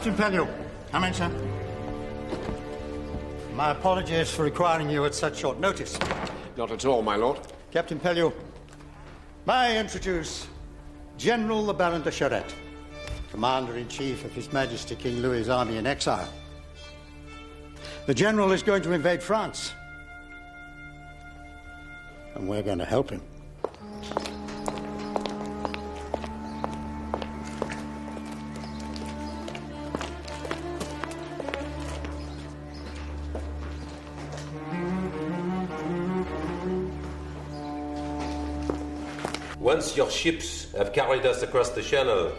Captain Pellew, come in, sir. My apologies for requiring you at such short notice. Not at all, my lord. Captain Pellew, may I introduce General the Baron de Charette, Commander-in-Chief of His Majesty King Louis's army in exile. The General is going to invade France, and we're going to help him. Once your ships have carried us across the Channel,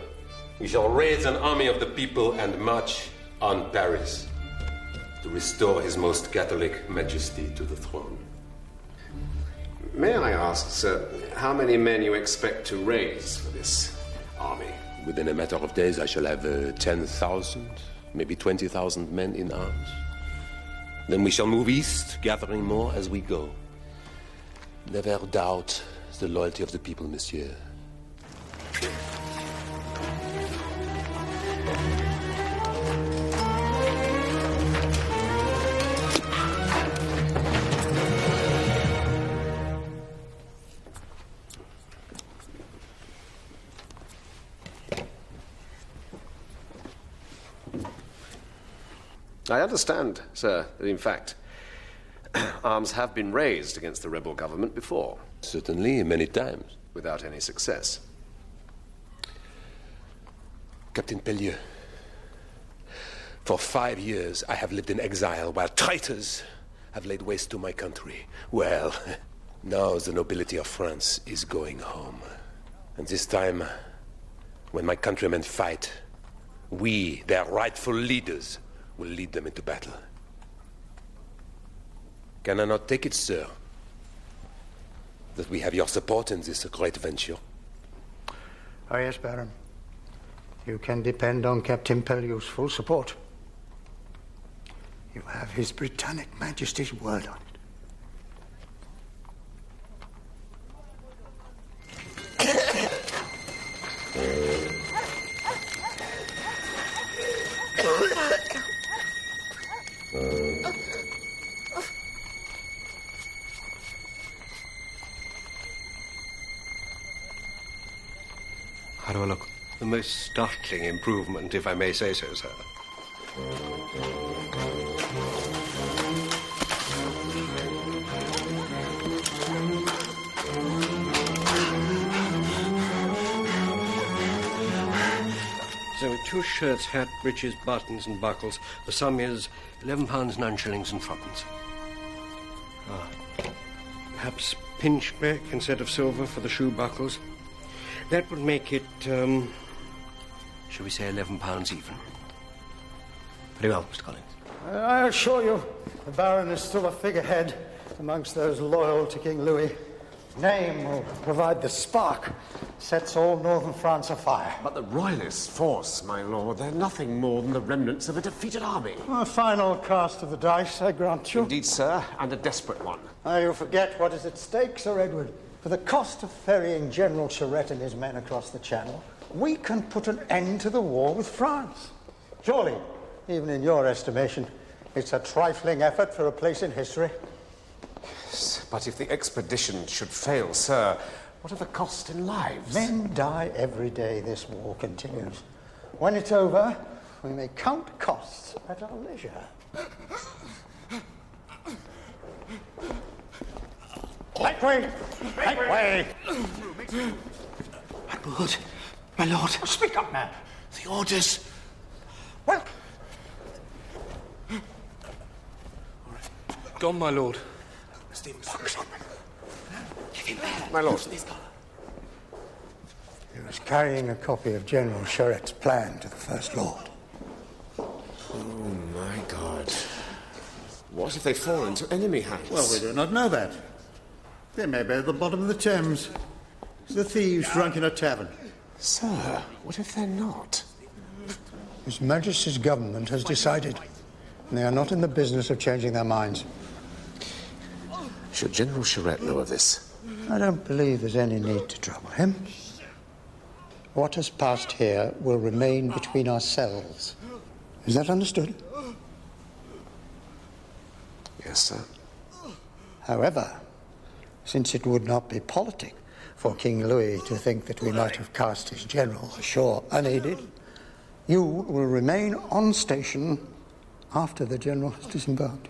we shall raise an army of the people and march on Paris to restore His Most Catholic Majesty to the throne. May I ask, sir, how many men you expect to raise for this army? Within a matter of days, I shall have 10,000, maybe 20,000 men in arms. Then we shall move east, gathering more as we go. Never doubt the loyalty of the people, monsieur. I understand, sir, that in fact, arms have been raised against the rebel government before. Certainly, many times. Without any success. Captain Pellew, for 5 years I have lived in exile while traitors have laid waste to my country. Well, now the nobility of France is going home. And this time, when my countrymen fight, we, their rightful leaders, will lead them into battle. Can I not take it, sir, that we have your support in this great venture? Oh, yes, Baron. You can depend on Captain Pellew's full support. You have His Britannic Majesty's word on it. How do I look? The most startling improvement, if I may say so, sir. So with 2 shirts, hat, breeches, buttons and buckles, the sum is £11 9 shillings and 3pence. Perhaps pinchbeck instead of silver for the shoe buckles. That would make it, shall we say £11 even? Very well, Mr. Collins. I assure you, the Baron is still a figurehead amongst those loyal to King Louis. Name will provide the spark, sets all northern France afire. But the Royalist force, my lord, they're nothing more than the remnants of a defeated army. A final cast of the dice, I grant you. Indeed, sir, and a desperate one. You forget what is at stake, Sir Edward. For the cost of ferrying General Charette and his men across the Channel, we can put an end to the war with France. Surely, even in your estimation, it's a trifling effort for a place in history. Yes, but if the expedition should fail, sir, what are the costs in lives? Men die every day this war continues. When it's over, we may count costs at our leisure. Make way! Make way! My lord, my lord. Speak up, man. The orders. Well, Gone, my lord. My lord. he was carrying a copy of General Charette's plan to the First Lord. Oh, my God. What if they fall into enemy hands? Well, we do not know that. They may be at the bottom of the Thames. The thieves drunk in a tavern. Sir, what if they're not? His Majesty's government has decided. They are not in the business of changing their minds. Should General Charette know of this? I don't believe there's any need to trouble him. What has passed here will remain between ourselves. Is that understood? Yes, sir. However, since it would not be politic for King Louis to think that we might have cast his general ashore unaided, you will remain on station after the general has disembarked.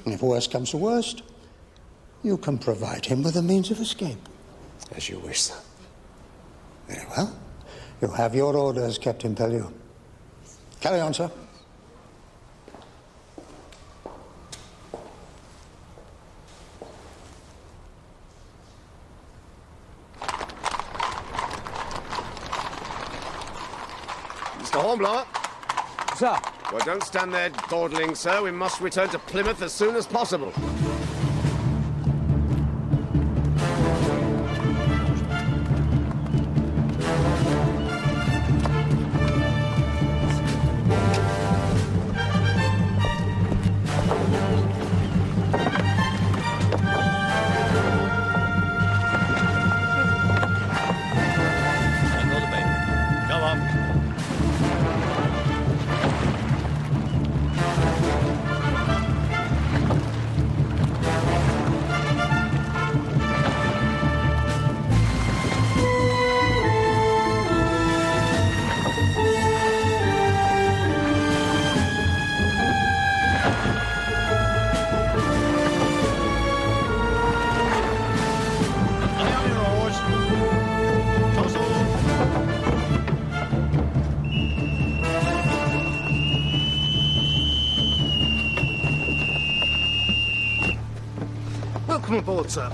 And if worst comes to worst, you can provide him with a means of escape. As you wish, sir. Very well. You have your orders, Captain Pellew. Carry on, sir. Mr. Hornblower. Sir. Well, don't stand there dawdling, sir. We must return to Plymouth as soon as possible. Welcome aboard, sir.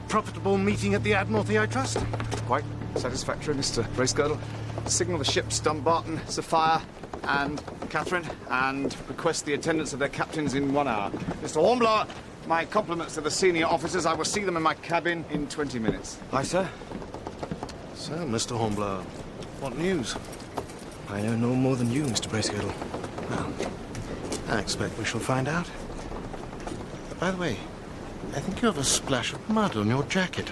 Profitable meeting at the Admiralty, I trust? Quite satisfactory, Mr. Bracegirdle. Signal the ships Dumbarton, Sapphire, and Catherine, and request the attendance of their captains in 1 hour. Mr. Hornblower, my compliments to the senior officers. I will see them in my cabin in 20 minutes. Aye, sir. So, Mr. Hornblower, what news? I know no more than you, Mr. Bracegirdle. Well, I expect we shall find out. By the way, I think you have a splash of mud on your jacket.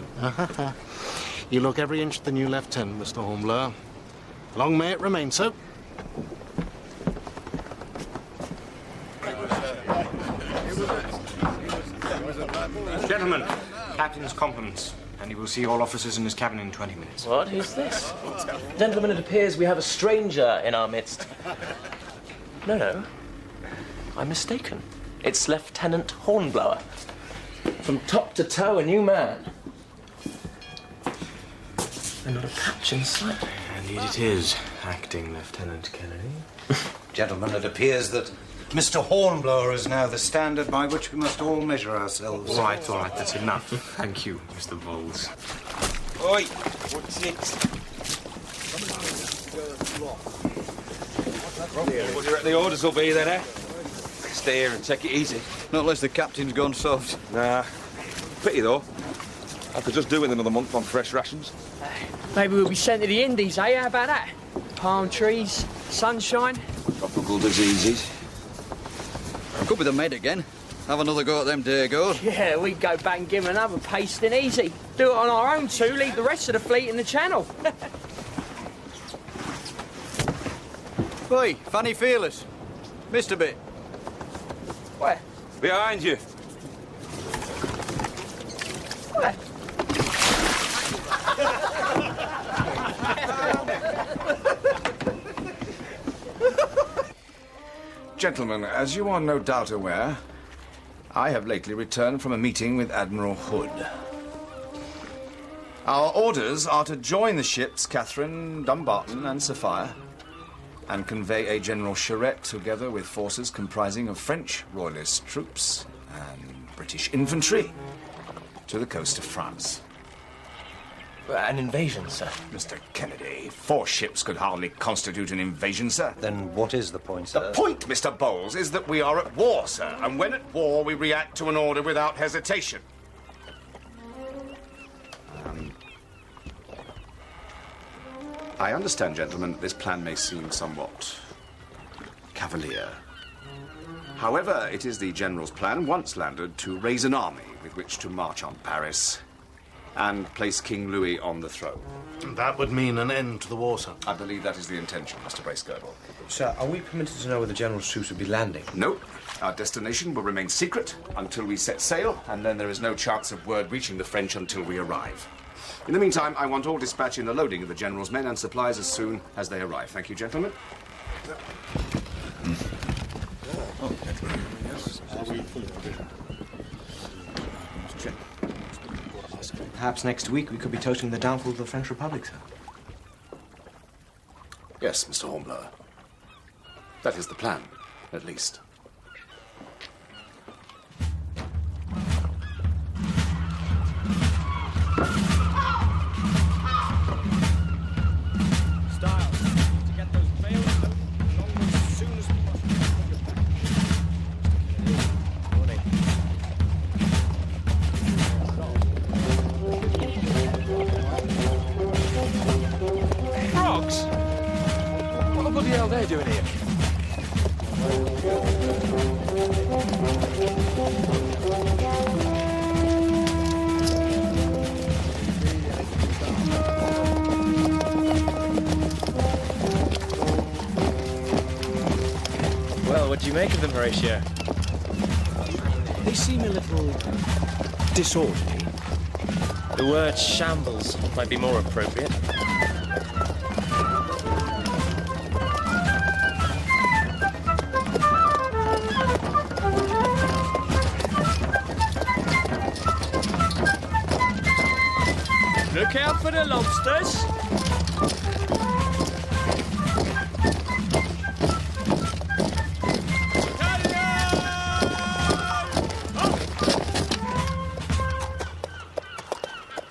You look every inch the new lieutenant, Mr. Hornblower. Long may it remain so. Gentlemen, captain's compliments, and he will see all officers in his cabin in 20 minutes. What? Who's this? Gentlemen, it appears we have a stranger in our midst. No. I'm mistaken. It's Lieutenant Hornblower. From top to toe, a new man. And not a patch in sight. Indeed it is, acting Lieutenant Kennedy. Gentlemen, it appears that Mr. Hornblower is now the standard by which we must all measure ourselves. All right, that's enough. Thank you, Mr. Bowles. Oi, what's it? What do you reckon the orders will be then, eh? Stay here and take it easy. Not unless the captain's gone soft. Nah. Pity, though. I could just do with another month on fresh rations. Maybe we'll be sent to the Indies, eh? How about that? Palm trees, sunshine. Tropical diseases. Could be the Med again. Have another go at them Dagos. Yeah, we'd go back and give them another pasting easy. Do it on our own too, leave the rest of the fleet in the channel. Oi, funny feelers. Missed a bit. Where? Behind you. Where? Gentlemen, as you are no doubt aware, I have lately returned from a meeting with Admiral Hood. Our orders are to join the ships Catherine, Dumbarton and Sophia and convey a General Charette together with forces comprising of French royalist troops and British infantry to the coast of France. An invasion, sir? Mr. Kennedy, 4 ships could hardly constitute an invasion, sir. Then what is the point, sir? The point, Mr. Bowles, is that we are at war, sir. And when at war, we react to an order without hesitation. I understand, gentlemen, that this plan may seem somewhat cavalier. However, it is the General's plan, once landed, to raise an army with which to march on Paris and place King Louis on the throne. That would mean an end to the war, sir. I believe that is the intention, Mr. Bracegirdle. Sir, are we permitted to know where the General's troops will be landing? No. Our destination will remain secret until we set sail, and then there is no chance of word reaching the French until we arrive. In the meantime, I want all dispatch in the loading of the General's men and supplies as soon as they arrive. Thank you, gentlemen. Perhaps next week we could be toasting the downfall of the French Republic, sir. Yes, Mr. Hornblower. That is the plan, at least. What do you make of them, Horatio? They seem a little disorderly. The word shambles might be more appropriate. Look out for the lobsters!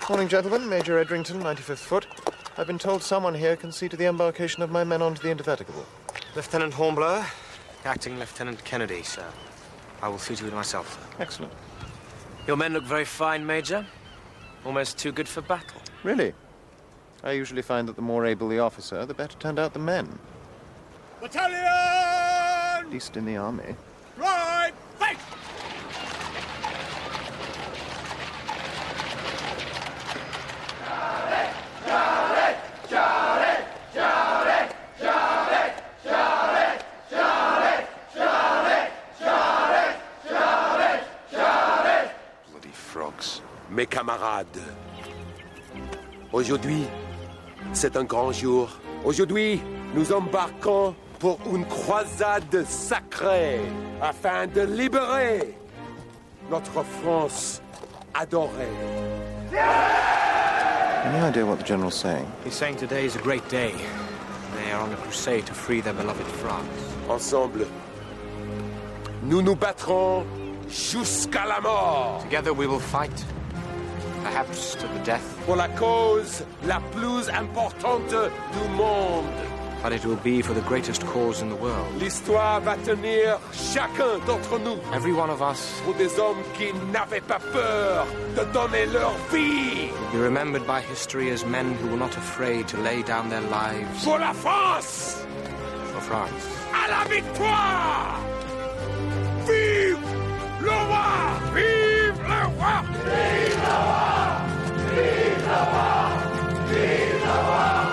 Morning, gentlemen. Major Edrington, 95th Foot. I've been told someone here can see to the embarkation of my men onto the Indefatigable. Lieutenant Hornblower, Acting Lieutenant Kennedy, sir. I will see to it myself, sir. Excellent. Your men look very fine, Major. Almost too good for battle. Really? I usually find that the more able the officer, the better turned out the men. Battalion! At least in the army. Right! Fight! Bloody frogs. Mes camarades, aujourd'hui, c'est un grand jour. Aujourd'hui, nous embarquons pour une croisade sacrée afin de libérer notre France adorée. Any idea what the General's saying? He's saying today is a great day. They are on a crusade to free their beloved France. Ensemble, nous nous battrons jusqu'à la mort. Together we will fight, perhaps to the death. Pour la cause la plus importante du monde. But it will be for the greatest cause in the world. L'histoire va tenir chacun d'entre nous. Every one of us Pour des hommes qui n'avaient pas peur de donner leur vie. will be remembered by history as men who were not afraid to lay down their lives Pour la France. for France. À la victoire. Vive le roi. Vive le roi. Vive le roi. Vive le roi. Vive le roi.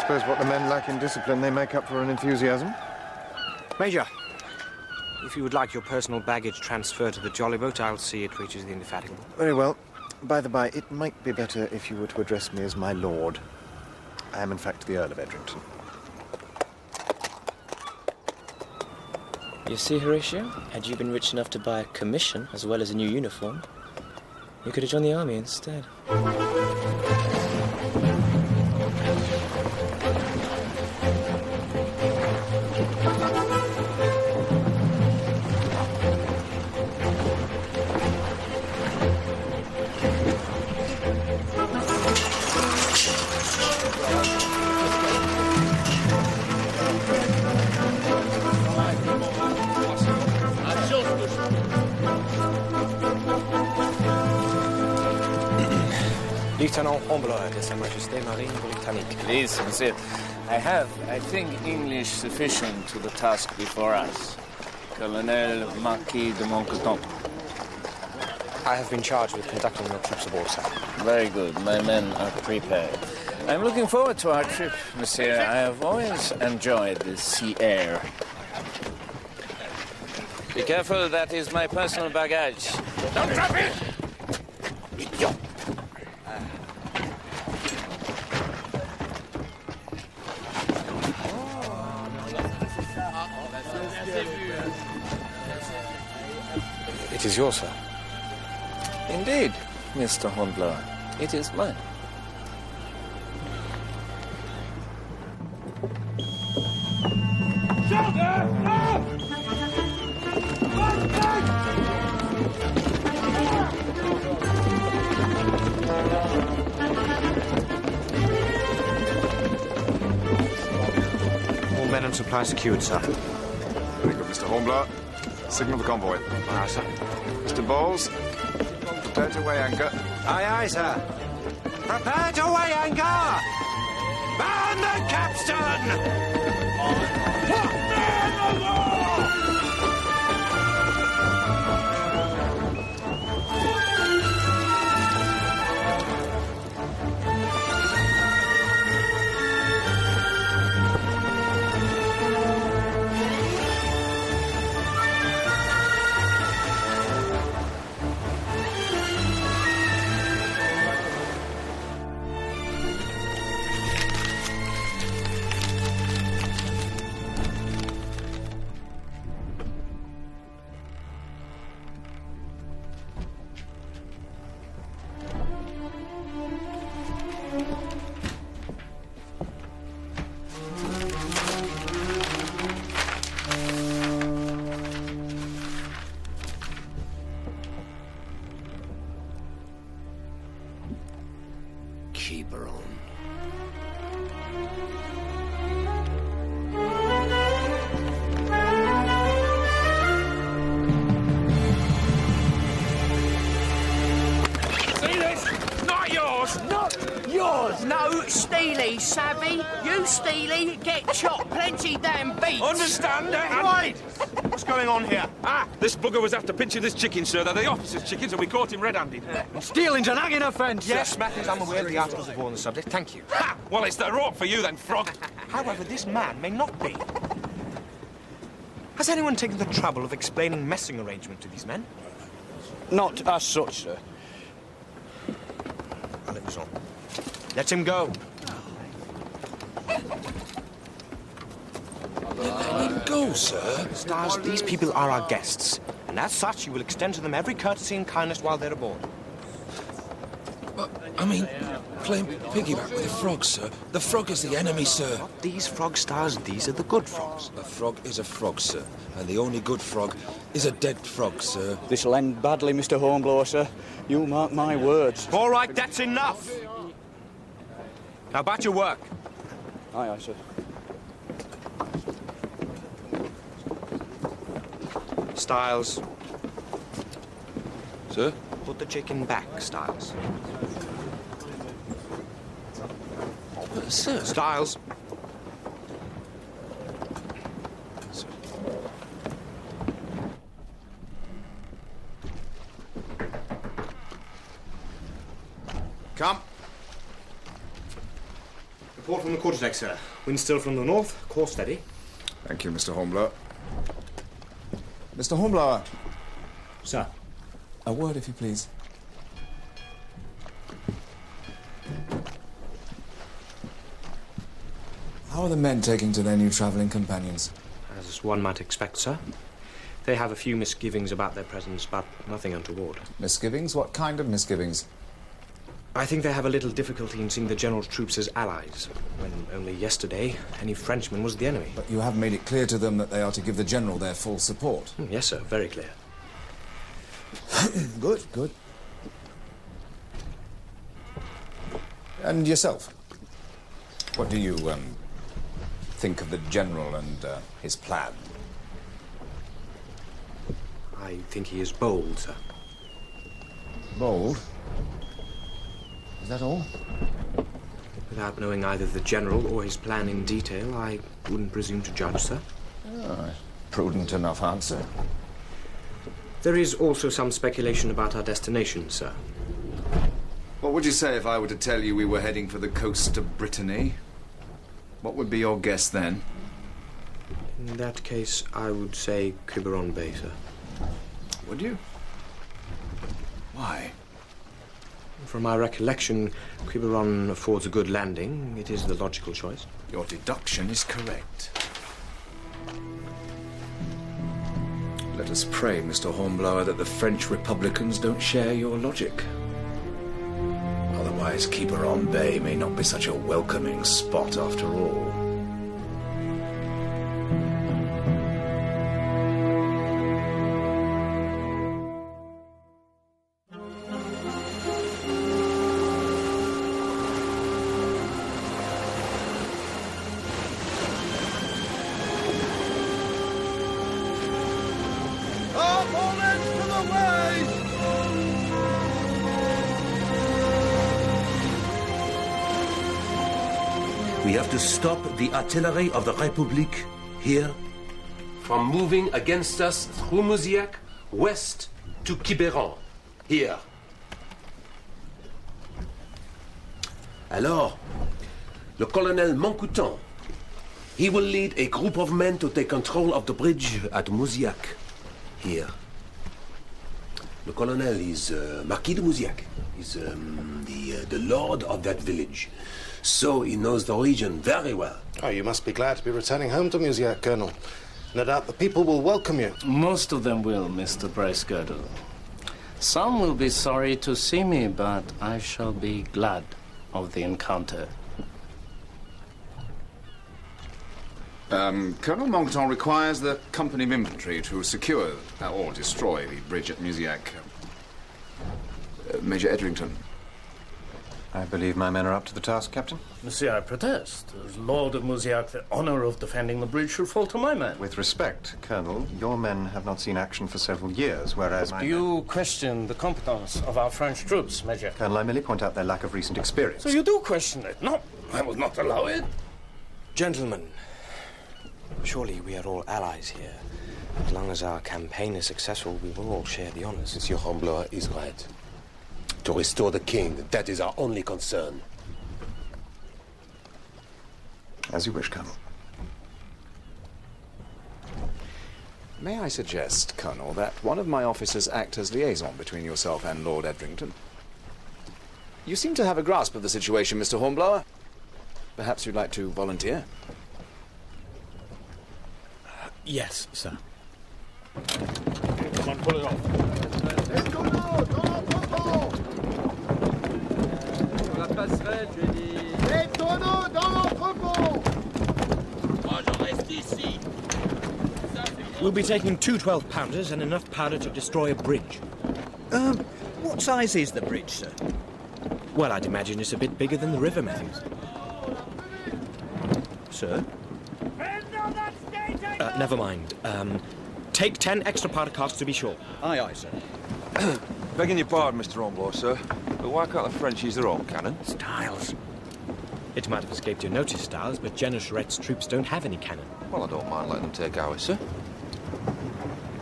suppose what the men lack in discipline, they make up for in enthusiasm. Major, if you would like your personal baggage transferred to the jolly boat, I'll see it reaches the Indefatigable. Very well. By the by, it might be better if you were to address me as my lord. I am, in fact, the Earl of Edrington. You see, Horatio, had you been rich enough to buy a commission as well as a new uniform, you could have joined the army instead. Lieutenant Hornblower de Sa Majesté Marine Britannique. Please, monsieur. I have, I think, English sufficient to the task before us. Colonel Marquis de Montcouton. I have been charged with conducting your troops aboard, sir. Very good. My men are prepared. I'm looking forward to our trip, monsieur. I have always enjoyed the sea air. Be careful, that is my personal baggage. Don't drop it! Idiot! It is yours, sir. Indeed, Mr. Hornblower. It is mine. All men and supplies secured, sir. Very good, Mr. Hornblower. Signal the convoy. Aye, sir. Mr. Bowles, prepare to weigh anchor. Aye, aye, sir. Prepare to weigh anchor! Man the capstan! Keep her on. See this? Not yours! Not yours! No, Steely, savvy? You, Steely, get chopped plenty damn beats. Understand that? Right! What's going on here? Ah, this bugger was after pinching this chicken, sir. They're the officer's chickens, and we caught him red-handed. Stealing's an hanging offence. Yes, Matthews, I'm aware of the articles of war on the subject. Thank you. Ha! Well, it's the rope for you then, frog. However, this man may not be. Has anyone taken the trouble of explaining messing arrangement to these men? Not as such, sir. Alexandre. Let him go. Let him go, sir. Stars, these people are our guests, and as such, you will extend to them every courtesy and kindness while they're aboard. But, I mean, playing piggyback with the frog, sir. The frog is the enemy, sir. Not these frog stars, these are the good frogs. A frog is a frog, sir. And the only good frog is a dead frog, sir. This'll end badly, Mr. Hornblower, sir. You mark my words. All right, that's enough. Now, about your work. Aye, aye, sir. Styles. Sir? Put the chicken back, Styles. Sir? Styles. Come. Report from the quarterdeck, sir. Wind still from the north, course steady. Thank you, Mr. Hornblower. Mr. Hornblower. Sir. A word, if you please. How are the men taking to their new travelling companions? As one might expect, sir. They have a few misgivings about their presence, but nothing untoward. Misgivings? What kind of misgivings? I think they have a little difficulty in seeing the General's troops as allies, when only yesterday any Frenchman was the enemy. But you have made it clear to them that they are to give the General their full support. Yes, sir, very clear. Good, good. And yourself? What do you, think of the General and, his plan? I think he is bold, sir. Bold? Is that all? Without knowing either the General or his plan in detail, I wouldn't presume to judge, sir. Oh, prudent enough answer. There is also some speculation about our destination, sir. What would you say if I were to tell you we were heading for the coast of Brittany? What would be your guess then? In that case, I would say Quiberon Bay, sir. Would you? Why? From my recollection, Quiberon affords a good landing. It is the logical choice. Your deduction is correct. Let us pray, Mr. Hornblower, that the French Republicans don't share your logic. Otherwise, Quiberon Bay may not be such a welcoming spot after all. We have to stop the artillery of the Republic here from moving against us through Mouziac west to Quiberon here. Alors, le colonel Moncouton, he will lead a group of men to take control of the bridge at Mouziac here. The colonel is Marquis de Mouziac. He's the lord of that village. So he knows the region very well. Oh, you must be glad to be returning home to Mouziac, Colonel. No doubt the people will welcome you. Most of them will, Mr. Bracegirdle. Some will be sorry to see me, but I shall be glad of the encounter. Colonel Moncton requires the company of infantry to secure or destroy the bridge at Mouziac. Major Edrington. I believe my men are up to the task, Captain. Monsieur, I protest. As Lord of Mouziac, the honor of defending the bridge should fall to my men. With respect, Colonel, your men have not seen action for several years, whereas my You question the competence of our French troops, Major. Colonel, I merely point out their lack of recent experience. So you do question it? No, I will not allow it. Gentlemen, surely we are all allies here. As long as our campaign is successful, we will all share the honors. Monsieur Hornblower is right. To restore the king, that is our only concern. As you wish, Colonel. May I suggest, Colonel, that one of my officers act as liaison between yourself and Lord Edrington? You seem to have a grasp of the situation, Mr. Hornblower. Perhaps you'd like to volunteer? Yes, sir. Come on, pull it off. Les tonneaux dans l'entrepôt! Moi, je reste ici. We'll be taking 2 12-pounders and enough powder to destroy a bridge. What size is the bridge, sir? Well, I'd imagine it's a bit bigger than the river, Matthews. Sir? Never mind. Take 10 extra powder casks to be sure. Aye, aye, sir. Begging your pardon, Mr. Hornblower, sir, but why can't the French use their own cannon? Styles. It might have escaped your notice, Styles, but General Charette's troops don't have any cannon. Well, I don't mind letting them take ours, sir.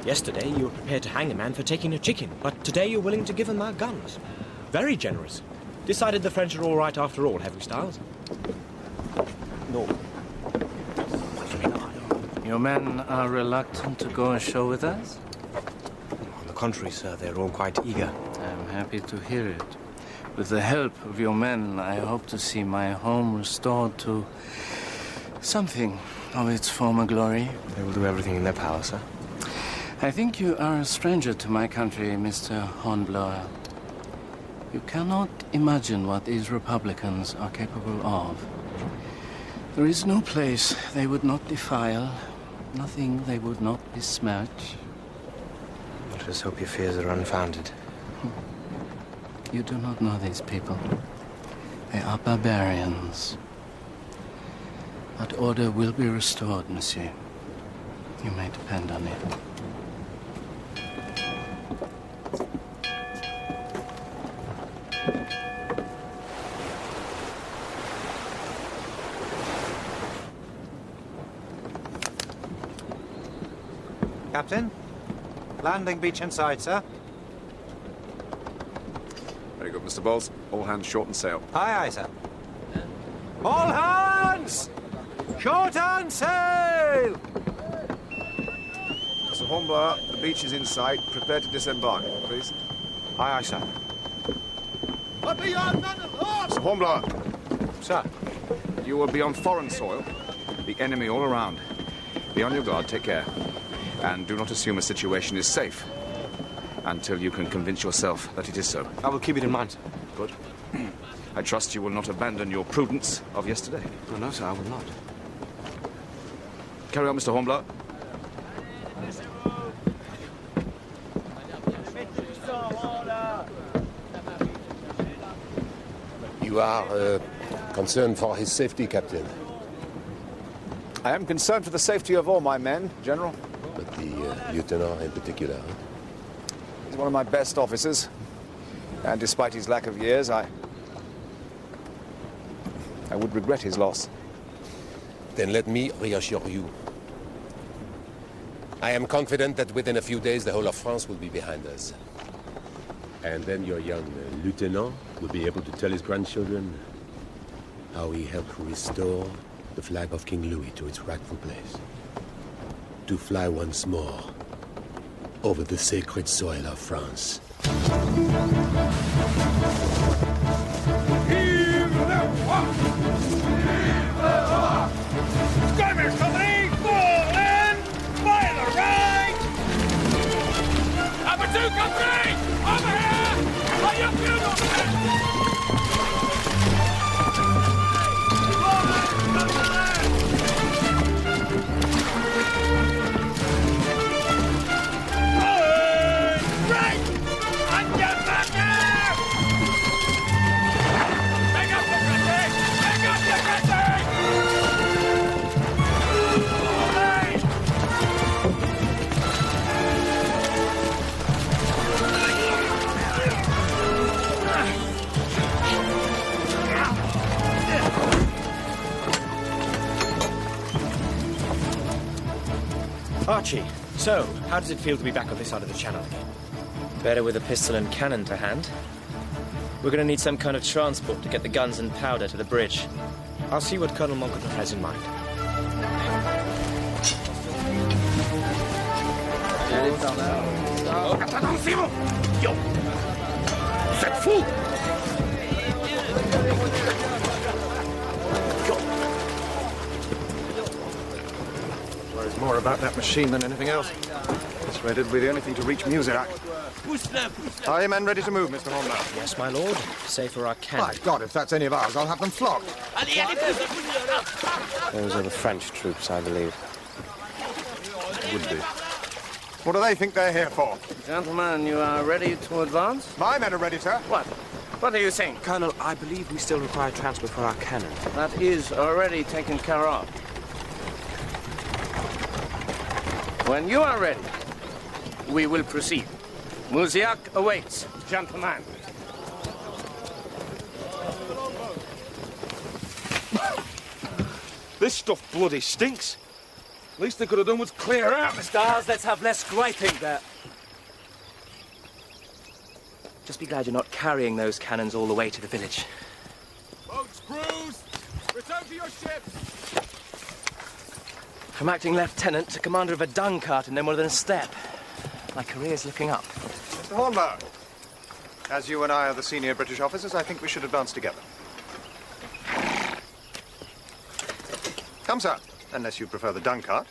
Yesterday, you were prepared to hang a man for taking a chicken, but today you're willing to give him our guns. Very generous. Decided the French are all right after all, have we, Styles? No. Your men are reluctant to go ashore with us? On the contrary, sir, they're all quite eager. I'm happy to hear it. With the help of your men, I hope to see my home restored to something of its former glory. They will do everything in their power, sir. I think you are a stranger to my country, Mr. Hornblower. You cannot imagine what these Republicans are capable of. There is no place they would not defile, nothing they would not besmirch. Let us hope your fears are unfounded. You do not know these people. They are barbarians. But order will be restored, monsieur. You may depend on it. Captain, landing beach in sight, sir. Very good, Mr. Bowles. All hands shorten sail. Aye, aye, sir. All hands! Shorten sail! Mr. Hornblower, the beach is in sight. Prepare to disembark, please. Aye, aye, sir. Mr. Hornblower. Sir. You will be on foreign soil. The enemy all around. Be on your guard, take care. And do not assume a situation is safe until you can convince yourself that it is so. I will keep it in mind, sir. Good. I trust you will not abandon your prudence of yesterday. Oh, no, sir, I will not. Carry on, Mr. Hornblower. You are concerned for his safety, Captain. I am concerned for the safety of all my men, General. But the lieutenant in particular. He's one of my best officers. And despite his lack of years, I would regret his loss. Then let me reassure you. I am confident that within a few days the whole of France will be behind us. And then your young lieutenant will be able to tell his grandchildren how he helped restore the flag of King Louis to its rightful place. To fly once more over the sacred soil of France. Skirmers coming! Fall in! By the right! Number 2, company! Over here! Lay up your Archie, so, how does it feel to be back on this side of the channel again? Better with a pistol and cannon to hand. We're going to need some kind of transport to get the guns and powder to the bridge. I'll see what Colonel Moncrief has in mind. Attention! Yo! Vous êtes fous! Worries more about that machine than anything else. This rate will be the only thing to reach Musac. Are your men ready to move, Mr. Hornblower? Yes, my lord. Save for our cannon. My God, if that's any of ours, I'll have them flogged. Those are the French troops, I believe. Would be. What do they think they're here for? Gentlemen, you are ready to advance? My men are ready, sir. What? What are you saying? Colonel, I believe we still require transport for our cannon. That is already taken care of. When you are ready, we will proceed. Muziak awaits, gentlemen. This stuff bloody stinks. Least they could have done was clear out. Stars, let's have less griping there. Just be glad you're not carrying those cannons all the way to the village. Boats, crews! Return to your ship! From acting lieutenant to commander of a dung cart in no more than a step. My career's looking up. Mr. Hornblower, as you and I are the senior British officers, I think we should advance together. Come, sir, unless you prefer the dung cart.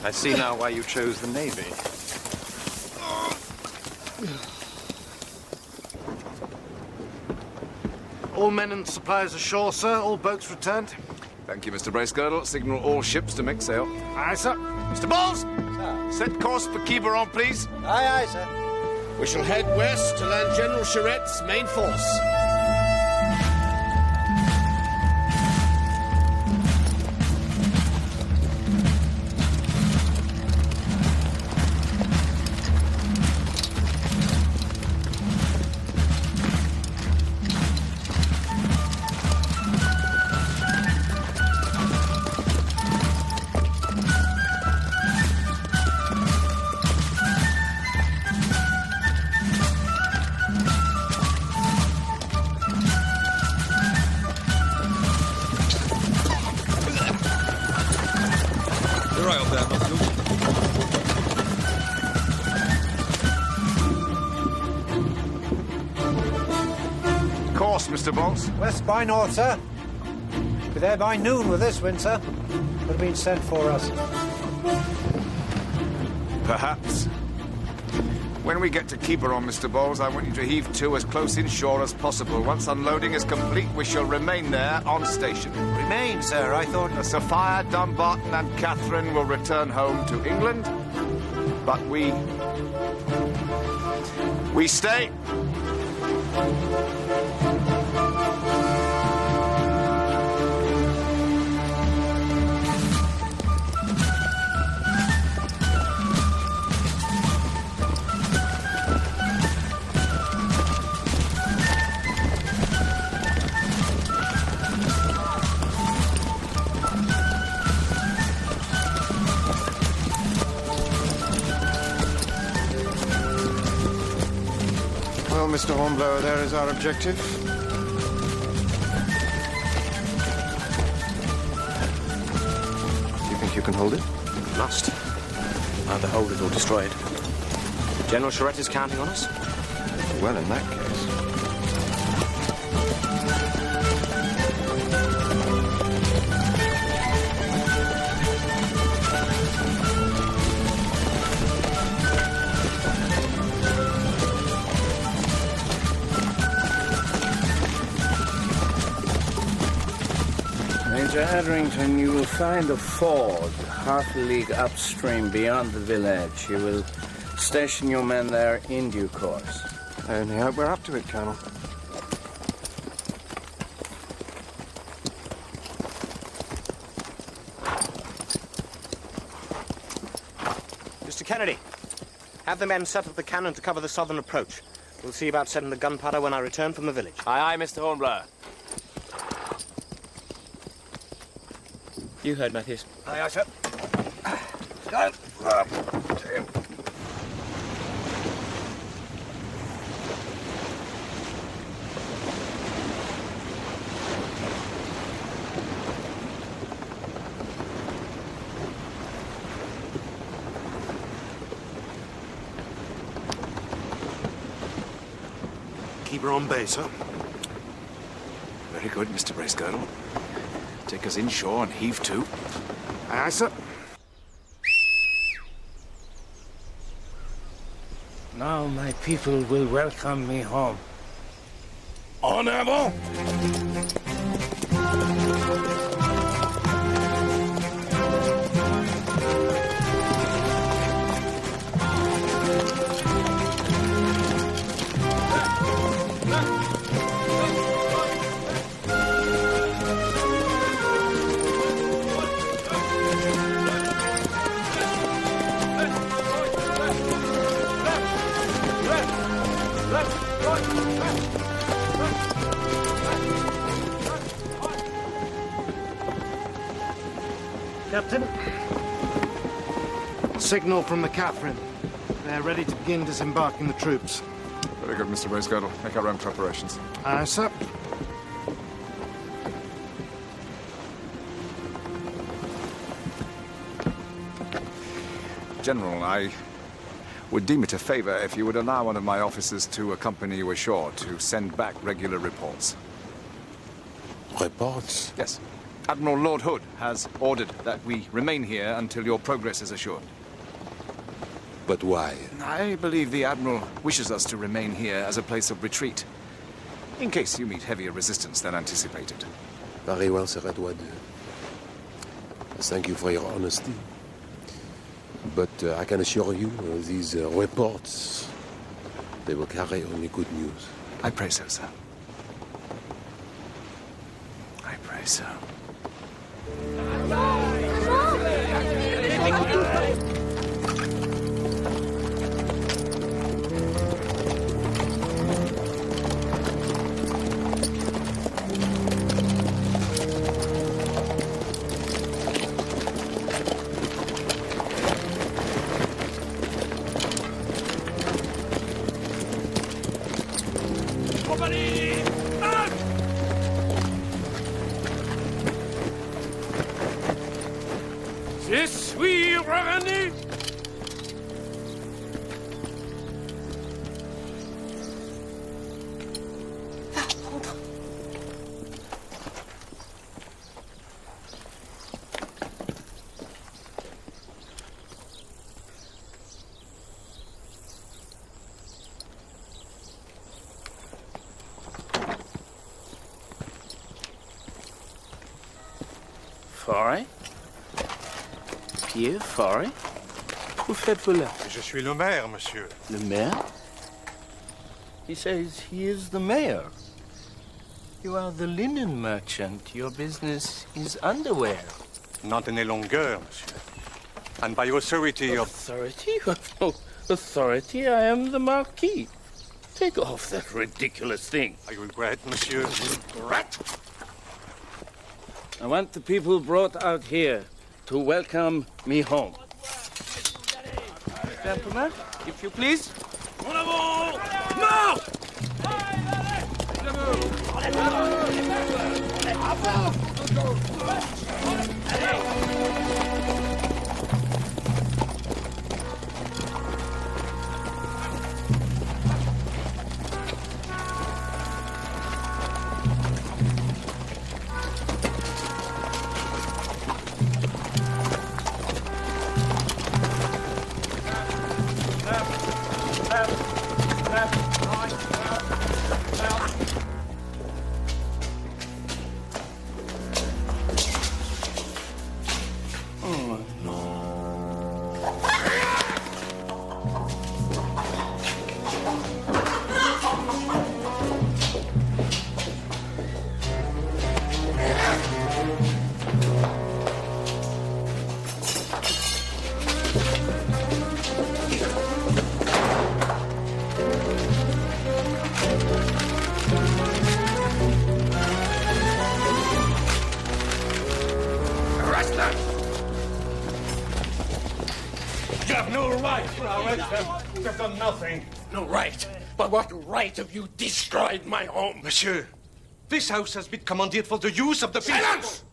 I see now why you chose the Navy. All men and supplies ashore, sir. All boats returned. Thank you, Mr. Bracegirdle. Signal all ships to make sail. Aye, sir. Mr. Bowles! Set course for Quiberon, please. Aye, aye, sir. We shall head west to land General Charette's main force. Mr. Bowles? West by north, sir. Be there by noon with this wind, sir. Would have been sent for us. Perhaps. When we get to Quiberon, Mr. Bowles, I want you to heave to as close inshore as possible. Once unloading is complete, we shall remain there on station. Remain, sir? I thought... The Sophia, Dumbarton and Catherine will return home to England, but we stay. Well, Mr. Hornblower, there is our objective. Do you think you can hold it? Must. Either hold it or destroy it. General Charette is counting on us? Well, in that case... Major Adrington, you will find a ford half a league upstream beyond the village. You will station your men there in due course. I only hope we're up to it, Colonel. Mr. Kennedy, have the men set up the cannon to cover the southern approach. We'll see about setting the gunpowder when I return from the village. Aye, aye, Mr. Hornblower. You heard, Matthews. Aye, aye, sir. Keep her on bay, sir. Very good, Mr. Bracegirdle. Take us inshore and heave to. Aye, aye, sir. Now my people will welcome me home. En avant! Captain. Signal from the Catherine. They're ready to begin disembarking the troops. Very good, Mr. Bracegirdle. Make our own preparations. Aye, sir. General, I would deem it a favor if you would allow one of my officers to accompany you ashore to send back regular reports. Reports? Yes. Admiral Lord Hood has ordered that we remain here until your progress is assured. But why? I believe the Admiral wishes us to remain here as a place of retreat, in case you meet heavier resistance than anticipated. Very well, Sir Edward. Thank you for your honesty. But I can assure you, these reports, they will carry only good news. I pray so, sir. I pray so. Je suis revenu. Forêt? Pierre Forêt? Où faites-vous là? Je suis le maire, monsieur. Le maire? He says he is the mayor. You are the linen merchant. Your business is underwear. Not any longer, monsieur. And by authority of... Authority? No authority. I am the Marquis. Take off that ridiculous thing. I regret, monsieur. Regret? I want the people brought out here to welcome me home. Gentlemen, if you please. En avant! Marche! You have no right to arrest them. You've done nothing. No right? By what right have you destroyed my home? Monsieur, this house has been commanded for the use of the people. Silence!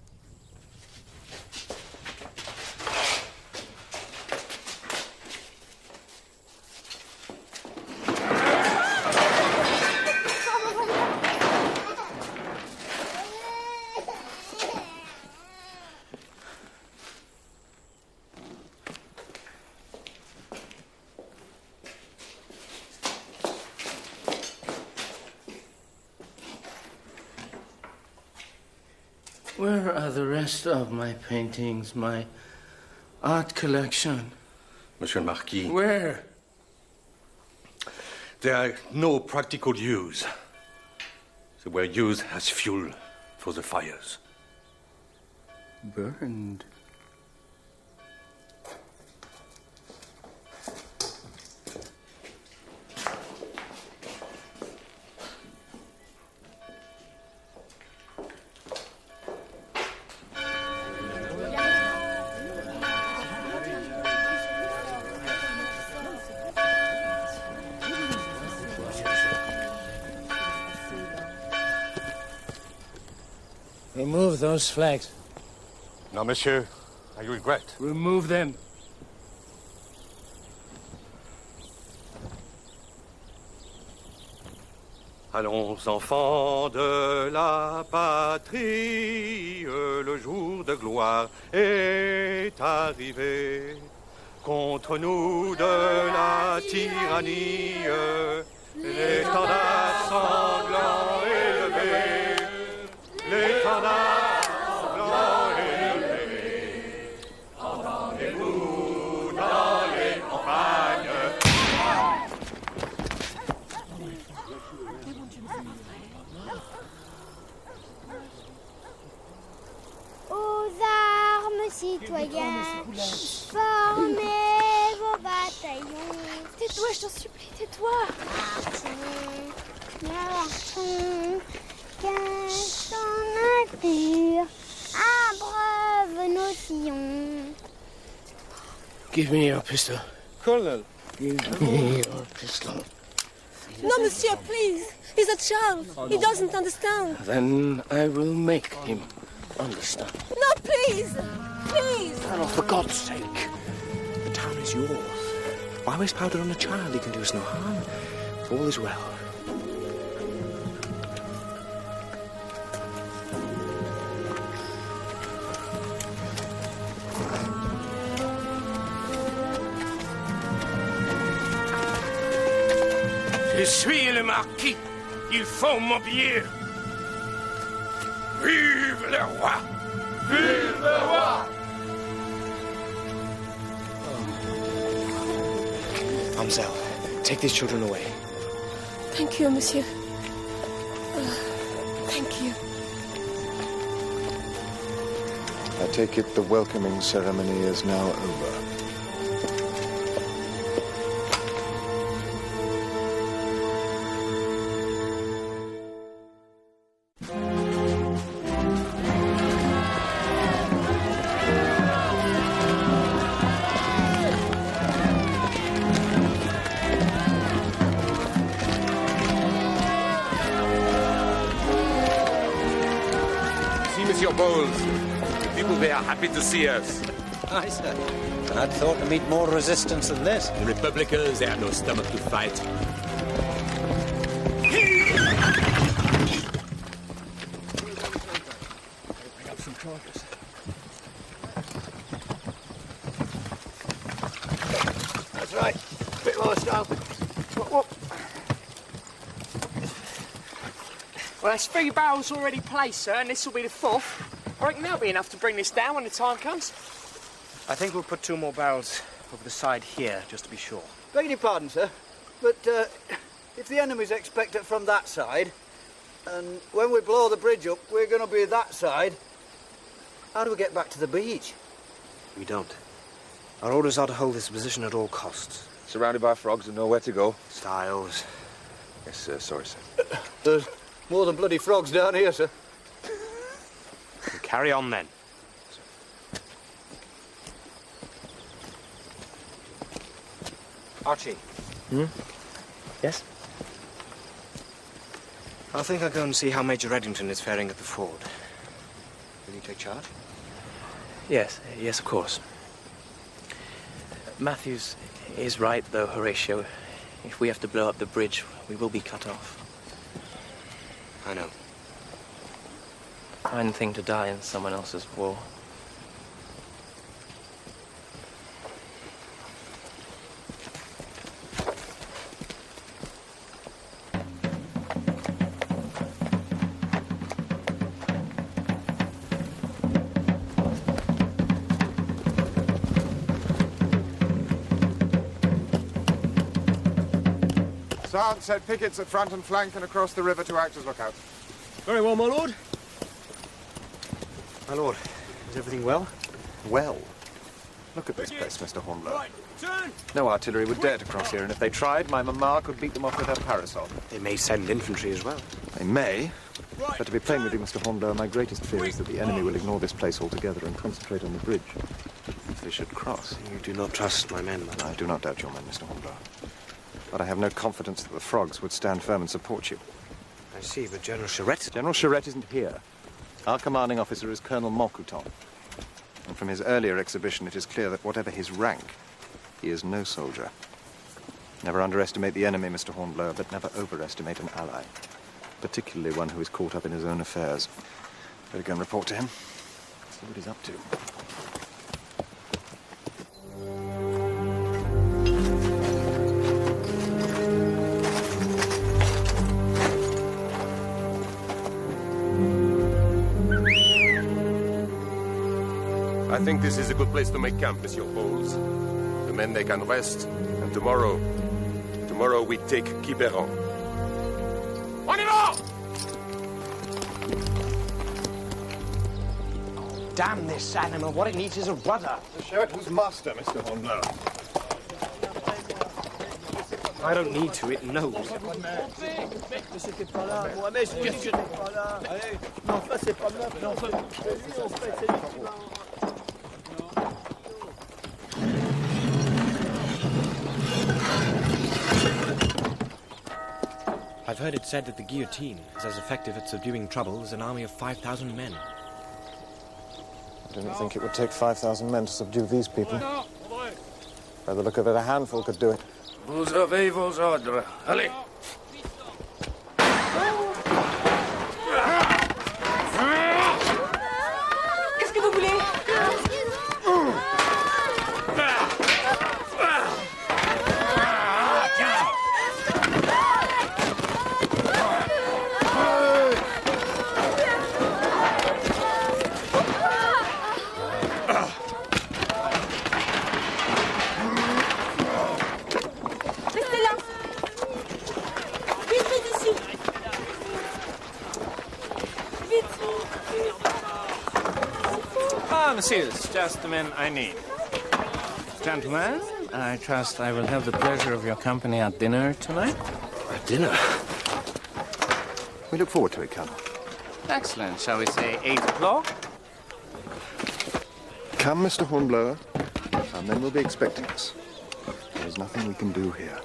Where are the rest of my paintings, my art collection? Monsieur le Marquis. Where? They are no practical use. They were used as fuel for the fires. Burned. Remove those flags. No, monsieur. I regret. Remove them. Allons, enfants de la patrie, le jour de gloire est arrivé. Contre nous de la tyrannie, l'étendard sanglant élevé, l'étendard sanglant élevé. Entendez-vous dans les campagnes. Aux armes, citoyens, formez vos bataillons. Tais-toi, je t'en supplie, tais-toi. Marchons, qu'un sang impur abreuve nos sillons. Give me your pistol. Colonel. Give me your pistol. No, monsieur, please. He's a child. He doesn't understand. Then I will make him understand. No, please. Please. Colonel, for God's sake. The town is yours. Why waste powder on a child? He can do us no harm. All is well. Je suis le marquis. Il faut m'obéir. Vive le roi! Vive le roi! Mademoiselle, take these children away. Thank you, monsieur. Thank you. I take it the welcoming ceremony is now over. The people there are happy to see us. Aye, sir. I'd thought to meet more resistance than this. The Republicans, they have no stomach to fight. Bring up some charges. That's right. Bit more style. Whoop. Well, there's 3 barrels already placed, sir, and this will be the 4th. I reckon that'll be enough to bring this down when the time comes. I think we'll put 2 more barrels over the side here, just to be sure. Beg your pardon, sir, but if the enemy's expect it from that side, and when we blow the bridge up, we're going to be that side, how do we get back to the beach? We don't. Our orders are to hold this position at all costs. Surrounded by frogs and nowhere to go. Styles. Yes, sir. Sorry, sir. There's more than bloody frogs down here, sir. We'll carry on, then. Archie. Yes? I think I'll go and see how Major Reddington is faring at the ford. Will you take charge? Yes, of course. Matthews is right, though, Horatio. If we have to blow up the bridge, we will be cut off. I know. Fine thing to die in someone else's war. Sergeant set pickets at front and flank and across the river to act as lookouts. Very well, my lord. My lord, is everything well? Well. Look at this place, Mr. Hornblower. No artillery would dare to cross here, and if they tried, my mamma could beat them off with her parasol. They may send infantry as well. They may. But to be plain with you, Mr. Hornblower, my greatest fear is that the enemy will ignore this place altogether and concentrate on the bridge. If they should cross. You do not trust my men, I do not doubt your men, Mr. Hornblower. But I have no confidence that the frogs would stand firm and support you. I see, but General Charette... General Charette isn't here. Our commanding officer is Colonel Montcouton. And from his earlier exhibition, it is clear that whatever his rank, he is no soldier. Never underestimate the enemy, Mr. Hornblower, but never overestimate an ally. Particularly one who is caught up in his own affairs. Better go and report to him. See what he's up to. I think this is a good place to make camp, Monsieur Bowles. The men, they can rest, and tomorrow we take Quiberon. On y va! Damn this animal. What it needs is a rudder. The show it was master, Mr. Hornblower. I don't need to, it knows. I've heard it said that the guillotine is as effective at subduing trouble as an army of 5,000 men. I didn't think it would take 5,000 men to subdue these people. By the look of it, a handful could do it. Vous avez vos ordres. Allez. Qu'est-ce que vous voulez? Messieurs, just the men I need. Gentlemen, I trust I will have the pleasure of your company at dinner tonight. At dinner? We look forward to it, Colonel. Excellent. Shall we say 8 o'clock? Come, Mr. Hornblower. Our men will be expecting us. There's nothing we can do here.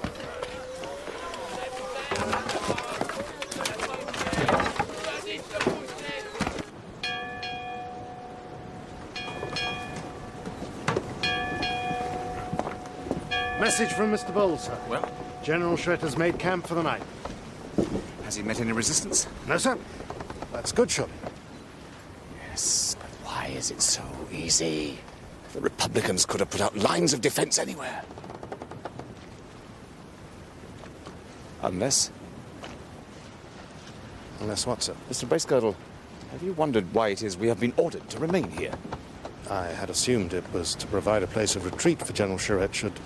Message from Mr. Bowles, sir. Well? General Shret has made camp for the night. Has he met any resistance? No, sir. That's good, surely. Yes, but why is it so easy? The Republicans could have put out lines of defense anywhere. Unless... Unless what, sir? Mr. Bracegirdle, have you wondered why it is we have been ordered to remain here? I had assumed it was to provide a place of retreat for General Charette should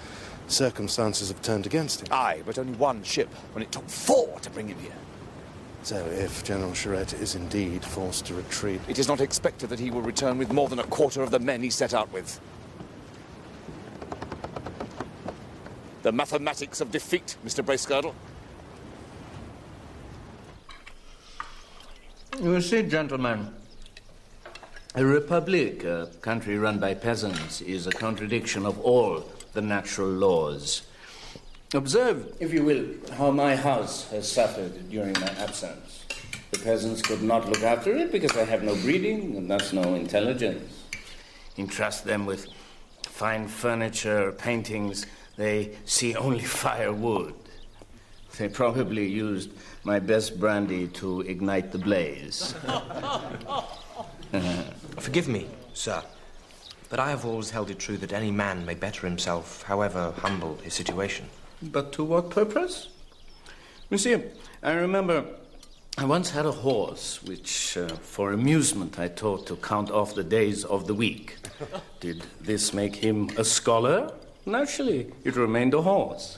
circumstances have turned against him. Aye, but only one ship, when it took 4 to bring him here. So if General Charette is indeed forced to retreat... It is not expected that he will return with more than a quarter of the men he set out with. The mathematics of defeat, Mr. Bracegirdle. You see, gentlemen, a republic, a country run by peasants, is a contradiction of all the natural laws. Observe, if you will, how my house has suffered during my absence. The peasants could not look after it because I have no breeding and thus no intelligence. Entrust them with fine furniture, paintings, they see only firewood. They probably used my best brandy to ignite the blaze. Forgive me, sir, but I have always held it true that any man may better himself, however humble his situation. But to what purpose? Monsieur, I remember I once had a horse which, for amusement, I taught to count off the days of the week. Did this make him a scholar? Naturally, it remained a horse.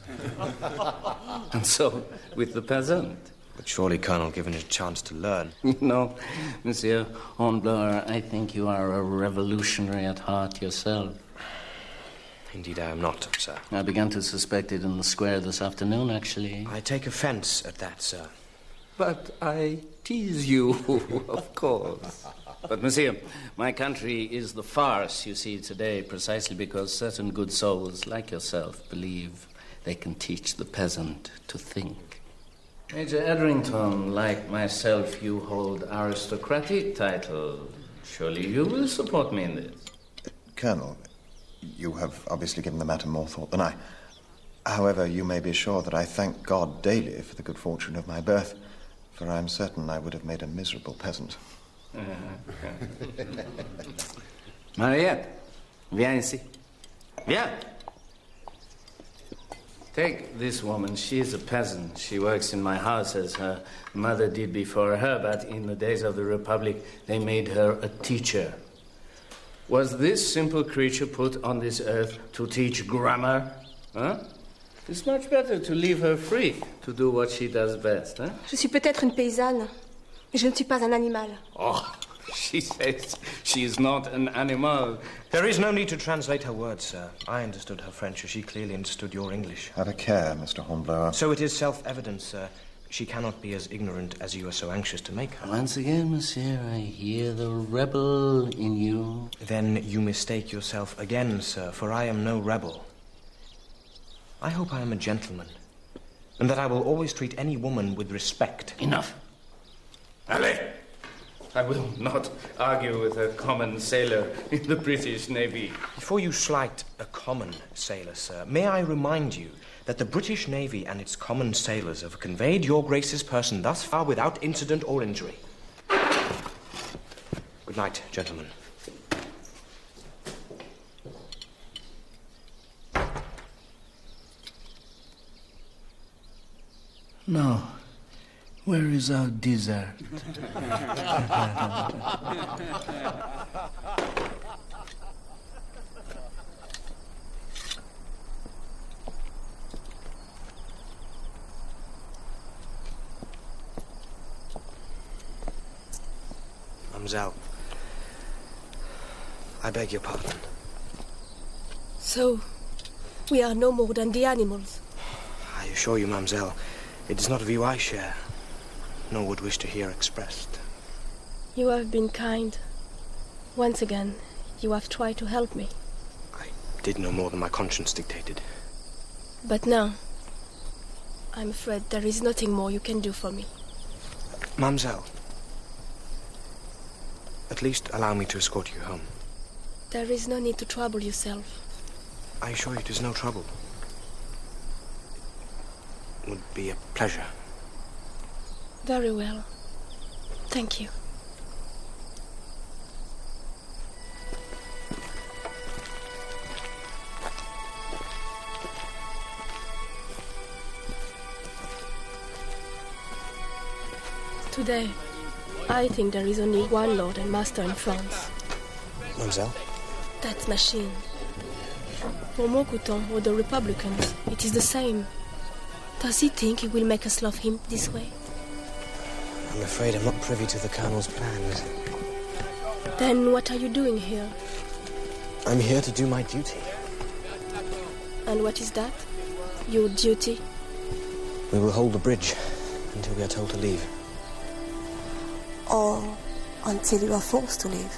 And so, with the peasant. But surely, Colonel, given a chance to learn. No, Monsieur Hornblower, I think you are a revolutionary at heart yourself. Indeed, I am not, sir. I began to suspect it in the square this afternoon, actually. I take offense at that, sir. But I tease you, of course. But, Monsieur, my country is the farce you see today precisely because certain good souls like yourself believe they can teach the peasant to think. Major Edrington, like myself, you hold aristocratic title. Surely you will support me in this. Colonel, you have obviously given the matter more thought than I. However, you may be sure that I thank God daily for the good fortune of my birth, for I am certain I would have made a miserable peasant. Mariette, viens ici. Viens. Take this woman. She is a peasant. She works in my house as her mother did before her, but in the days of the Republic, they made her a teacher. Was this simple creature put on this earth to teach grammar? Huh? It's much better to leave her free to do what she does best, huh? Je suis peut-être une paysanne, mais je ne suis pas un animal. Oh, she says she is not an animal. There is no need to translate her words, sir. I understood her French as she clearly understood your English. Have a care, Mr. Hornblower. So it is self-evident, sir. She cannot be as ignorant as you are so anxious to make her. Once again, monsieur, I hear the rebel in you. Then you mistake yourself again, sir, for I am no rebel. I hope I am a gentleman, and that I will always treat any woman with respect. Enough. Allez! I will not argue with a common sailor in the British Navy. Before you slight a common sailor, sir, may I remind you that the British Navy and its common sailors have conveyed your Grace's person thus far without incident or injury. Good night, gentlemen. Now, where is our dessert? Mademoiselle, I beg your pardon. So, we are no more than the animals. I assure you, mademoiselle, it is not a view I share, nor would wish to hear expressed. You have been kind. Once again, you have tried to help me. I did no more than my conscience dictated. But now, I'm afraid there is nothing more you can do for me. Mademoiselle, at least allow me to escort you home. There is no need to trouble yourself. I assure you it is no trouble. It would be a pleasure. Very well. Thank you. Today, I think there is only one lord and master in France. Mademoiselle? That machine. For Montcouton or the Republicans, it is the same. Does he think he will make us love him this way? I'm afraid I'm not privy to the Colonel's plans. Then what are you doing here? I'm here to do my duty. And what is that? Your duty? We will hold the bridge until we are told to leave. Or until you are forced to leave.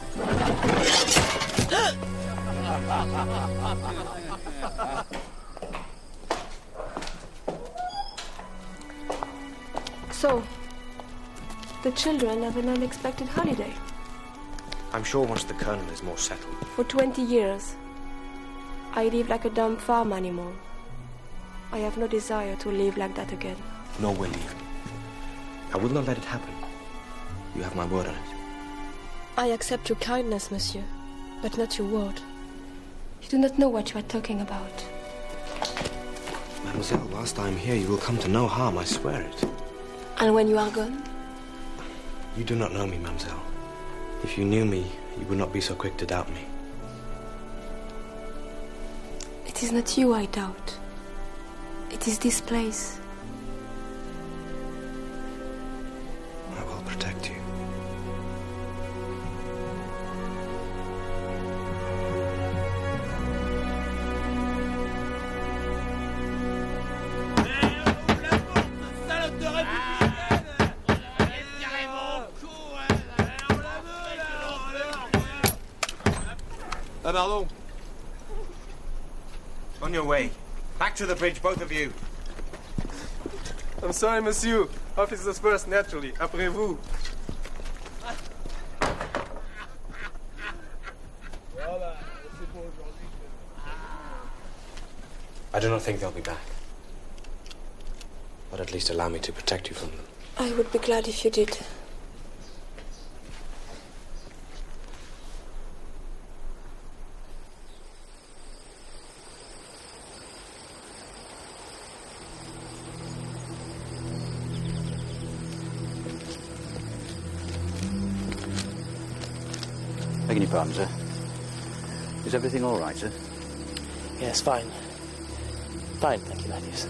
So, the children have an unexpected holiday. I'm sure once the Colonel is more settled. For 20 years, I live like a dumb farm animal. I have no desire to live like that again. Nor will you. I will not let it happen. You have my word on it. I accept your kindness, monsieur, but not your word. You do not know what you are talking about. Mademoiselle, whilst I am here, you will come to no harm, I swear it. And when you are gone? You do not know me, mademoiselle. If you knew me, you would not be so quick to doubt me. It is not you I doubt. It is this place. I will protect you. Pardon. On your way. Back to the bridge, both of you. I'm sorry, monsieur. Officers first, naturally. Après vous. I do not think they'll be back. But at least allow me to protect you from them. I would be glad if you did. Begging your pardon, sir. Is everything all right, sir? Yes, fine. Fine, thank you, Matthews.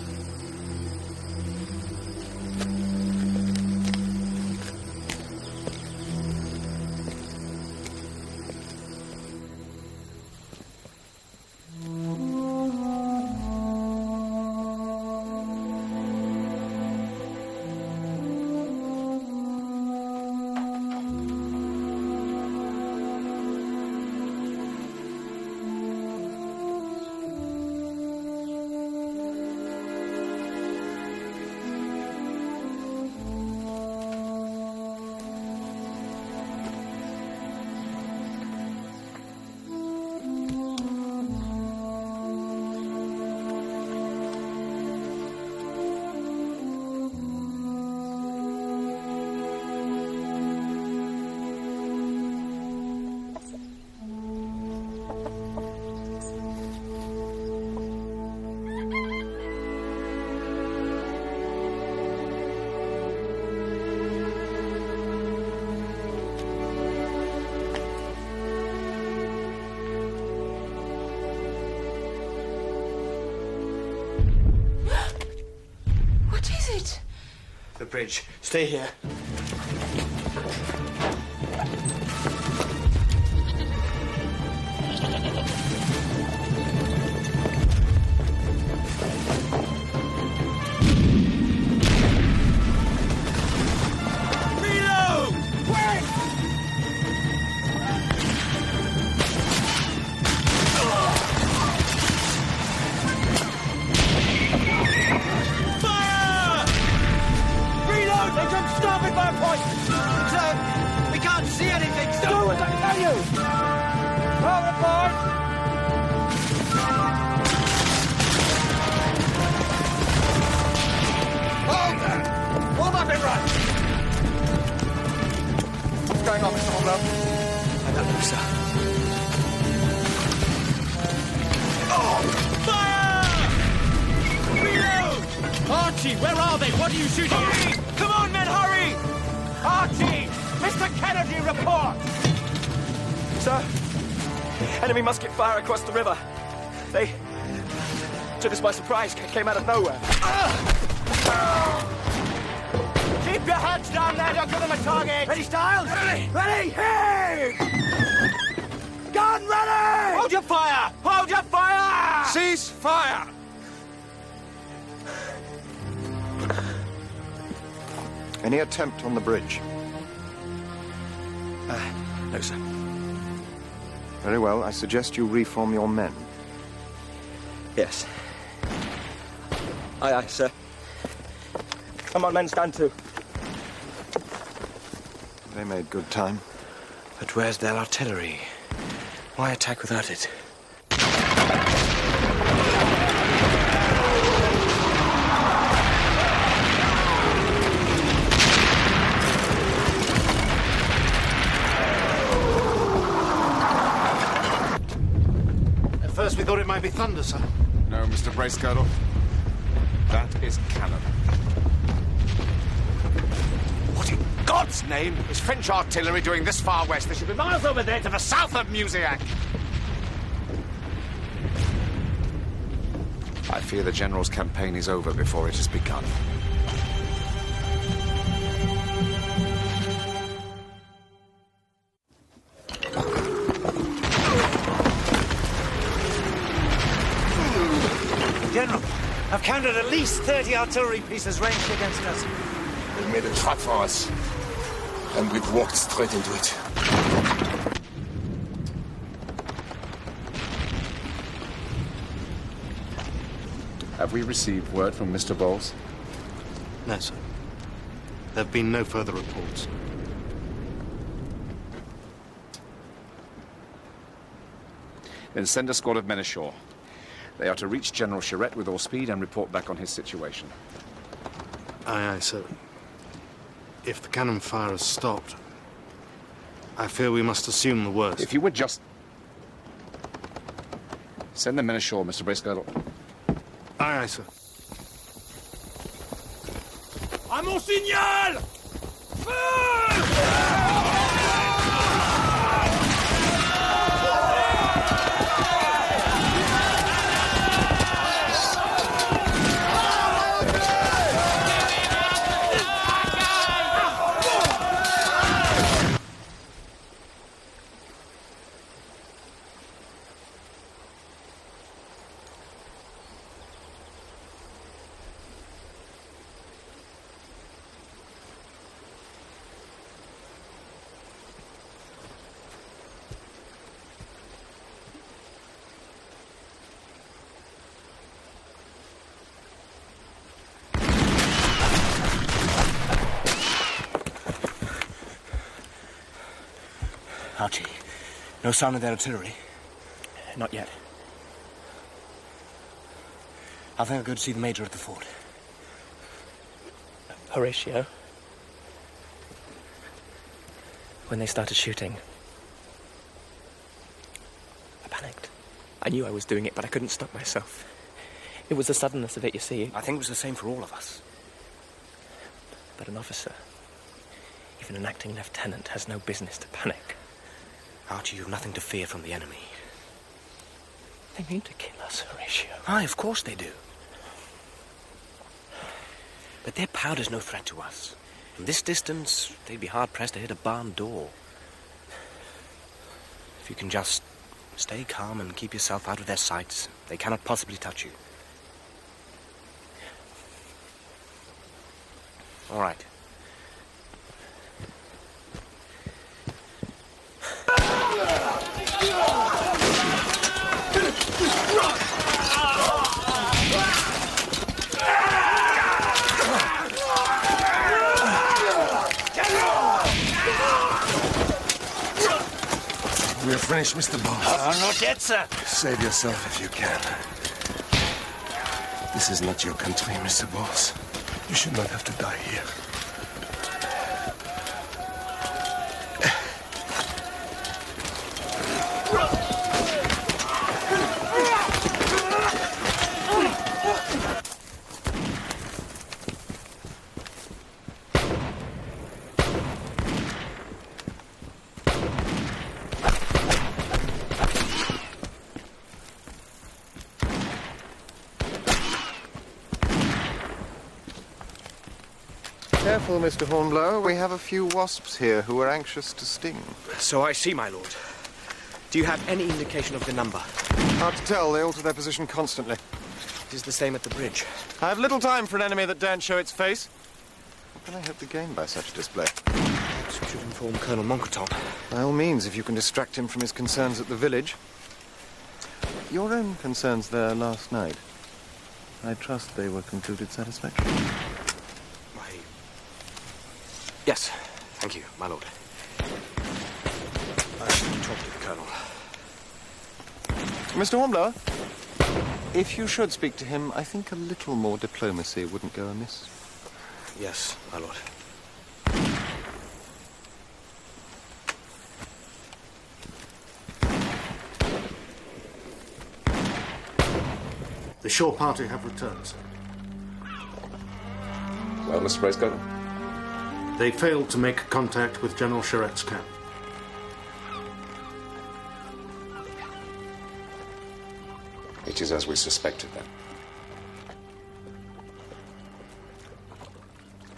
The bridge. Stay here. Reload! Wait! They took starboard by a point! Sir, we can't see anything! Do as I tell you! Forward, boys! Hold there! Form up and run! What's going on, Mr. Hornblower? I don't know, sir. Oh! Fire! Reload! Archie, where are they? What are you shooting at? Come on, men, hurry! Archie! Mr. Kennedy, report! Sir, enemy musket fire across the river. They took us by surprise, came out of nowhere. Keep your heads down there, don't give them a target! Ready, Styles? Ready! Ready! Hey! Gun ready! Hold your fire! Hold your fire! Cease fire! Any attempt on the bridge? No, sir. Very well. I suggest you reform your men. Yes. Aye, aye, sir. Come on, men, stand to. They made good time. But where's their artillery? Why attack without it? At first we thought it might be thunder, sir. No, Mr. Bracegirdle. That is cannon. What in God's name is French artillery doing this far west? They should be miles over there to the south of Musiac. I fear the General's campaign is over before it has begun. General, I've counted at least 30 artillery pieces ranged against us. They made a trap for us, and we've walked straight into it. Have we received word from Mr. Bowles? No, sir. There have been no further reports. Then send a squad of men ashore. They are to reach General Charette with all speed and report back on his situation. Aye, aye, sir. If the cannon fire has stopped, I fear we must assume the worst. If you would just... send the men ashore, Mr. Bracegirdle. Aye, aye, sir. À mon signal! Archie, no sign of their artillery? Not yet. I think I'll go to see the Major at the fort. Horatio? When they started shooting, I panicked. I knew I was doing it, but I couldn't stop myself. It was the suddenness of it, you see. I think it was the same for all of us. But an officer, even an acting lieutenant, has no business to panic. Archie, you've nothing to fear from the enemy. They mean to kill us, Horatio. Aye, of course they do. But their powder's no threat to us. From this distance, they'd be hard-pressed to hit a barn door. If you can just stay calm and keep yourself out of their sights, they cannot possibly touch you. All right. We're finished, Mr. Bones. Not yet, sir. Save yourself if you can. This is not your country, Mr. Bones. You should not have to die here. Careful, Mr. Hornblower. We have a few wasps here who are anxious to sting. So I see, my lord. Do you have any indication of the number? Hard to tell. They alter their position constantly. It is the same at the bridge. I have little time for an enemy that daren't show its face. What can I hope to gain by such a display? Perhaps we should inform Colonel Monckton. By all means, if you can distract him from his concerns at the village. Your own concerns there last night. I trust they were concluded satisfactorily. Yes, thank you, my lord. I should talk to the colonel. Mr. Hornblower, if you should speak to him, I think a little more diplomacy wouldn't go amiss. Yes, my lord. The shore party have returned, sir. Well, Mr. Bracegirdle? They failed to make contact with General Charette's camp. It is as we suspected, then.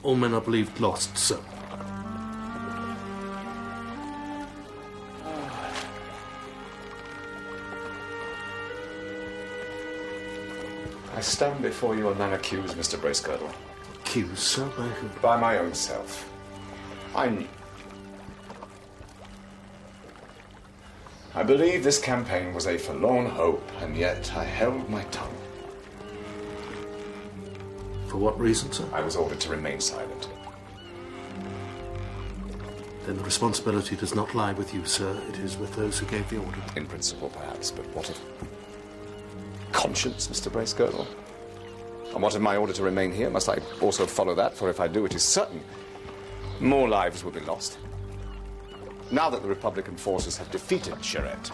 All men are believed lost, sir. I stand before you unaccused, Mr. Bracegirdle. Accused, sir? By whom? By my own self. I believe this campaign was a forlorn hope, and yet I held my tongue. For what reason, sir? I was ordered to remain silent. Then the responsibility does not lie with you, sir. It is with those who gave the order. In principle, perhaps, but what of conscience, Mr. Bracegirdle? And what of my order to remain here? Must I also follow that? For if I do, it is certain more lives will be lost. Now that the Republican forces have defeated Charette,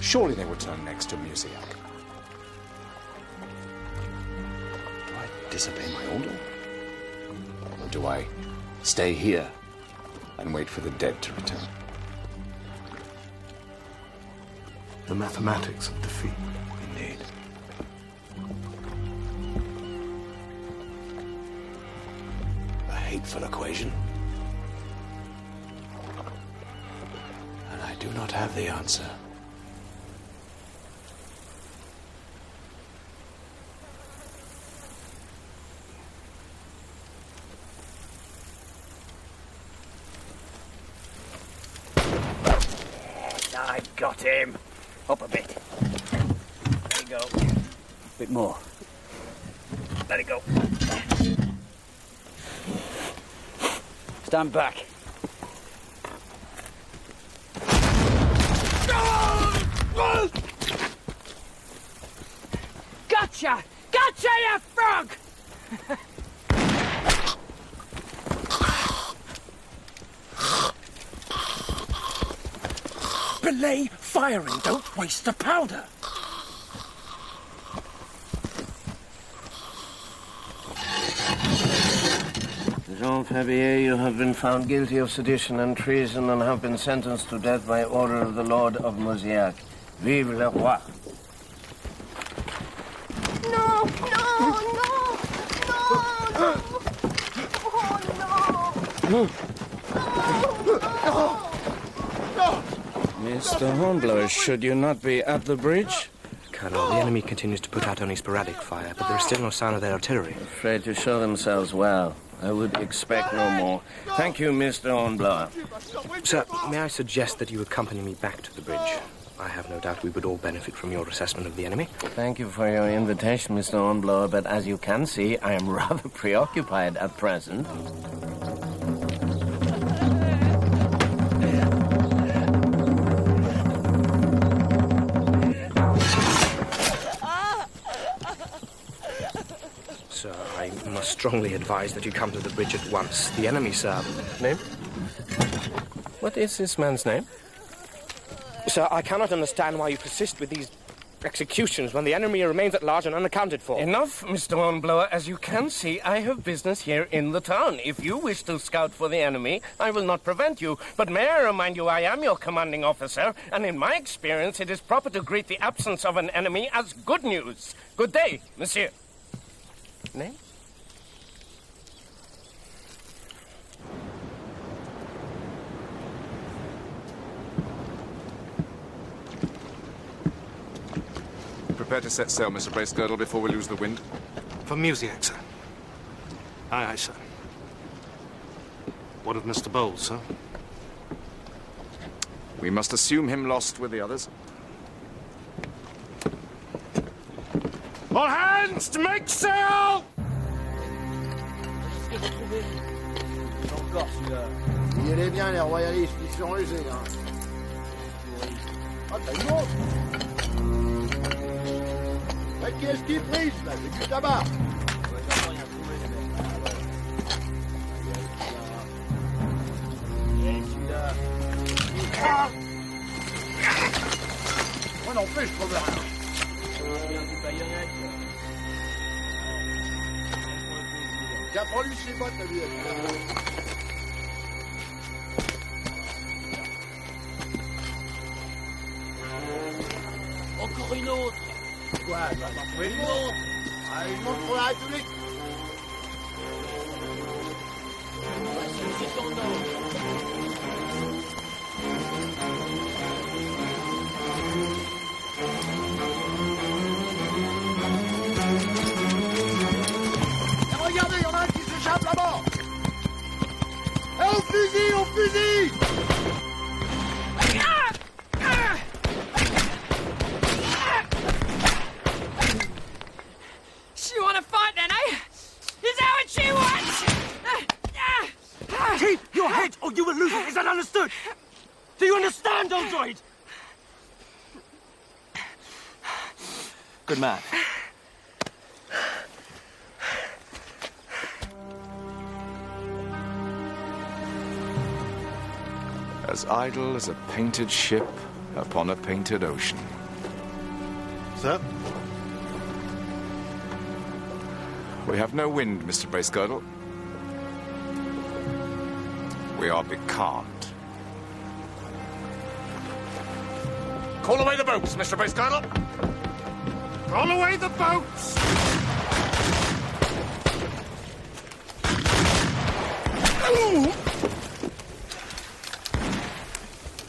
surely they will turn next to Musiac. Do I disobey my order? Or do I stay here and wait for the dead to return? The mathematics of defeat. Indeed. A hateful equation. And I do not have the answer. I got him. Up a bit. There you go. Bit more. Let it go. Stand back. Gotcha! Gotcha, you frog! Belay firing. Don't waste the powder. Jean Fabier, you have been found guilty of sedition and treason and have been sentenced to death by order of the Lord of Musiac. Vive le roi! No, no, no, no, no. Oh, no. Mr. Hornblower, should you not be at the bridge? Colonel, the enemy continues to put out only sporadic fire, but there is still no sign of their artillery. Afraid to show themselves well. I would expect no more. Thank you, Mr. Hornblower. Sir, may I suggest that you accompany me back to the bridge? I have no doubt we would all benefit from your assessment of the enemy. Thank you for your invitation, Mr. Hornblower, but as you can see, I am rather preoccupied at present. Sir, I must strongly advise that you come to the bridge at once. The enemy, sir... Name? What is this man's name? Sir, I cannot understand why you persist with these executions when the enemy remains at large and unaccounted for. Enough, Mr. Hornblower. As you can see, I have business here in the town. If you wish to scout for the enemy, I will not prevent you. But may I remind you, I am your commanding officer, and in my experience, it is proper to greet the absence of an enemy as good news. Good day, monsieur. Name? Prepare to set sail, Mr. Bracegirdle, before we lose the wind. For Musiac, sir. Aye, aye, sir. What of Mr. Bowles, sir? We must assume him lost with the others. All hands to make sail! Encore celui-là. Il allait bien, les royalistes, ils sont légers, hein. Ah, t'as une autre. Mais qu'est-ce qu'ils brisent, là? C'est du tabac. Moi non plus, je trouve rien. Tiens, prends-lui ses bottes, lui. Encore une autre. Quoi, tu vas t'en trouver une autre? Ah, une montre pour la République. C'est son nom. Regardez, il y en a un qui s'échappe là-bas. Et au fusil, au fusil. You want to fight then, eh? He's out! Keep your head or you will lose it. Is that understood? Do you understand, old droid? Good man. As idle as a painted ship upon a painted ocean. Sir? We have no wind, Mr. Bracegirdle. We are becalmed. Call away the boats, Mr. Bracegirdle. Call away the boats!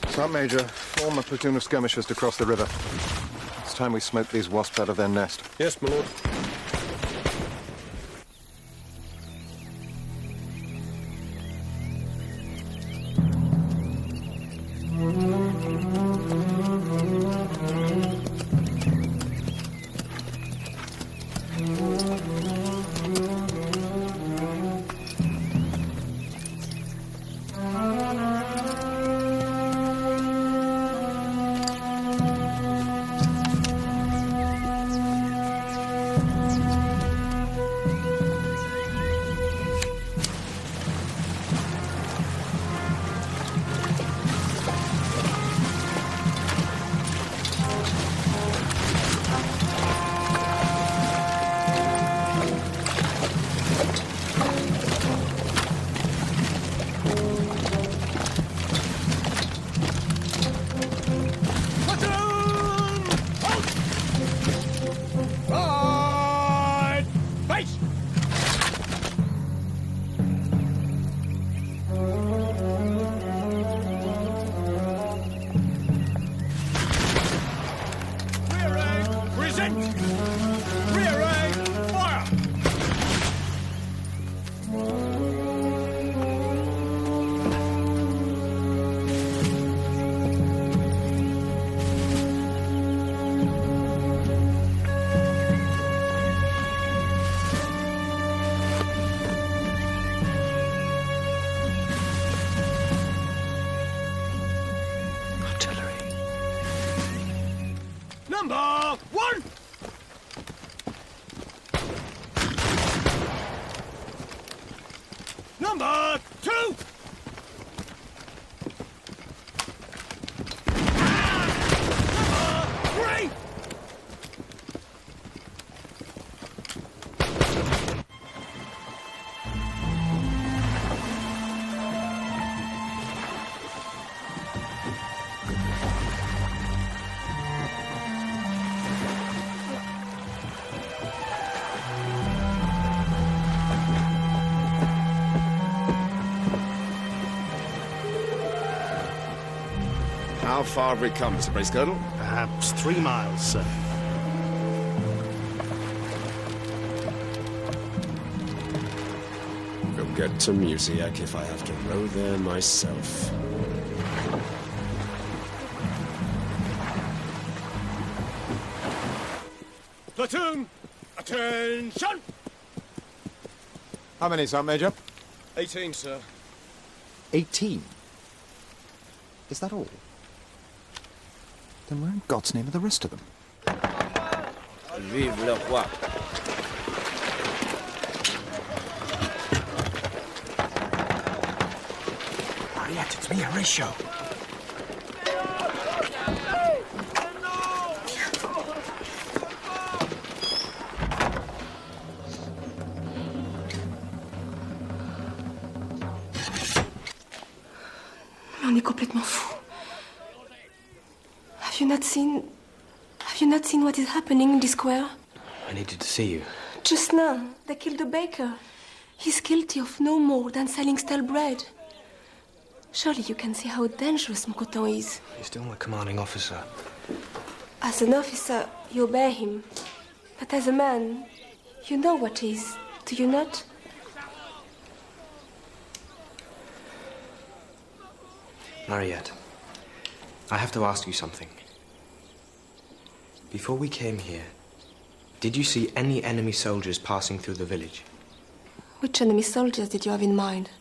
Sergeant Major, form a platoon of skirmishers to cross the river. It's time we smoked these wasps out of their nest. Yes, my lord. Number one! Number two! Number three! How far have we come, Mr. Bracegirdle? Perhaps 3 miles, sir. We'll get to Musiac if I have to row there myself. Platoon, attention! How many, Sergeant Major? 18, sir. 18? Is that all? Then where in God's name are the rest of them? Vive le roi. Mariette, it's me, Horatio. On est complètement fou. Have you not seen what is happening in the square? I needed to see you. Just now, they killed the baker. He's guilty of no more than selling stale bread. Surely you can see how dangerous Mokotan is. He's still my commanding officer. As an officer, you obey him. But as a man, you know what is, do you not? Mariette, I have to ask you something. Before we came here, did you see any enemy soldiers passing through the village? Which enemy soldiers did you have in mind?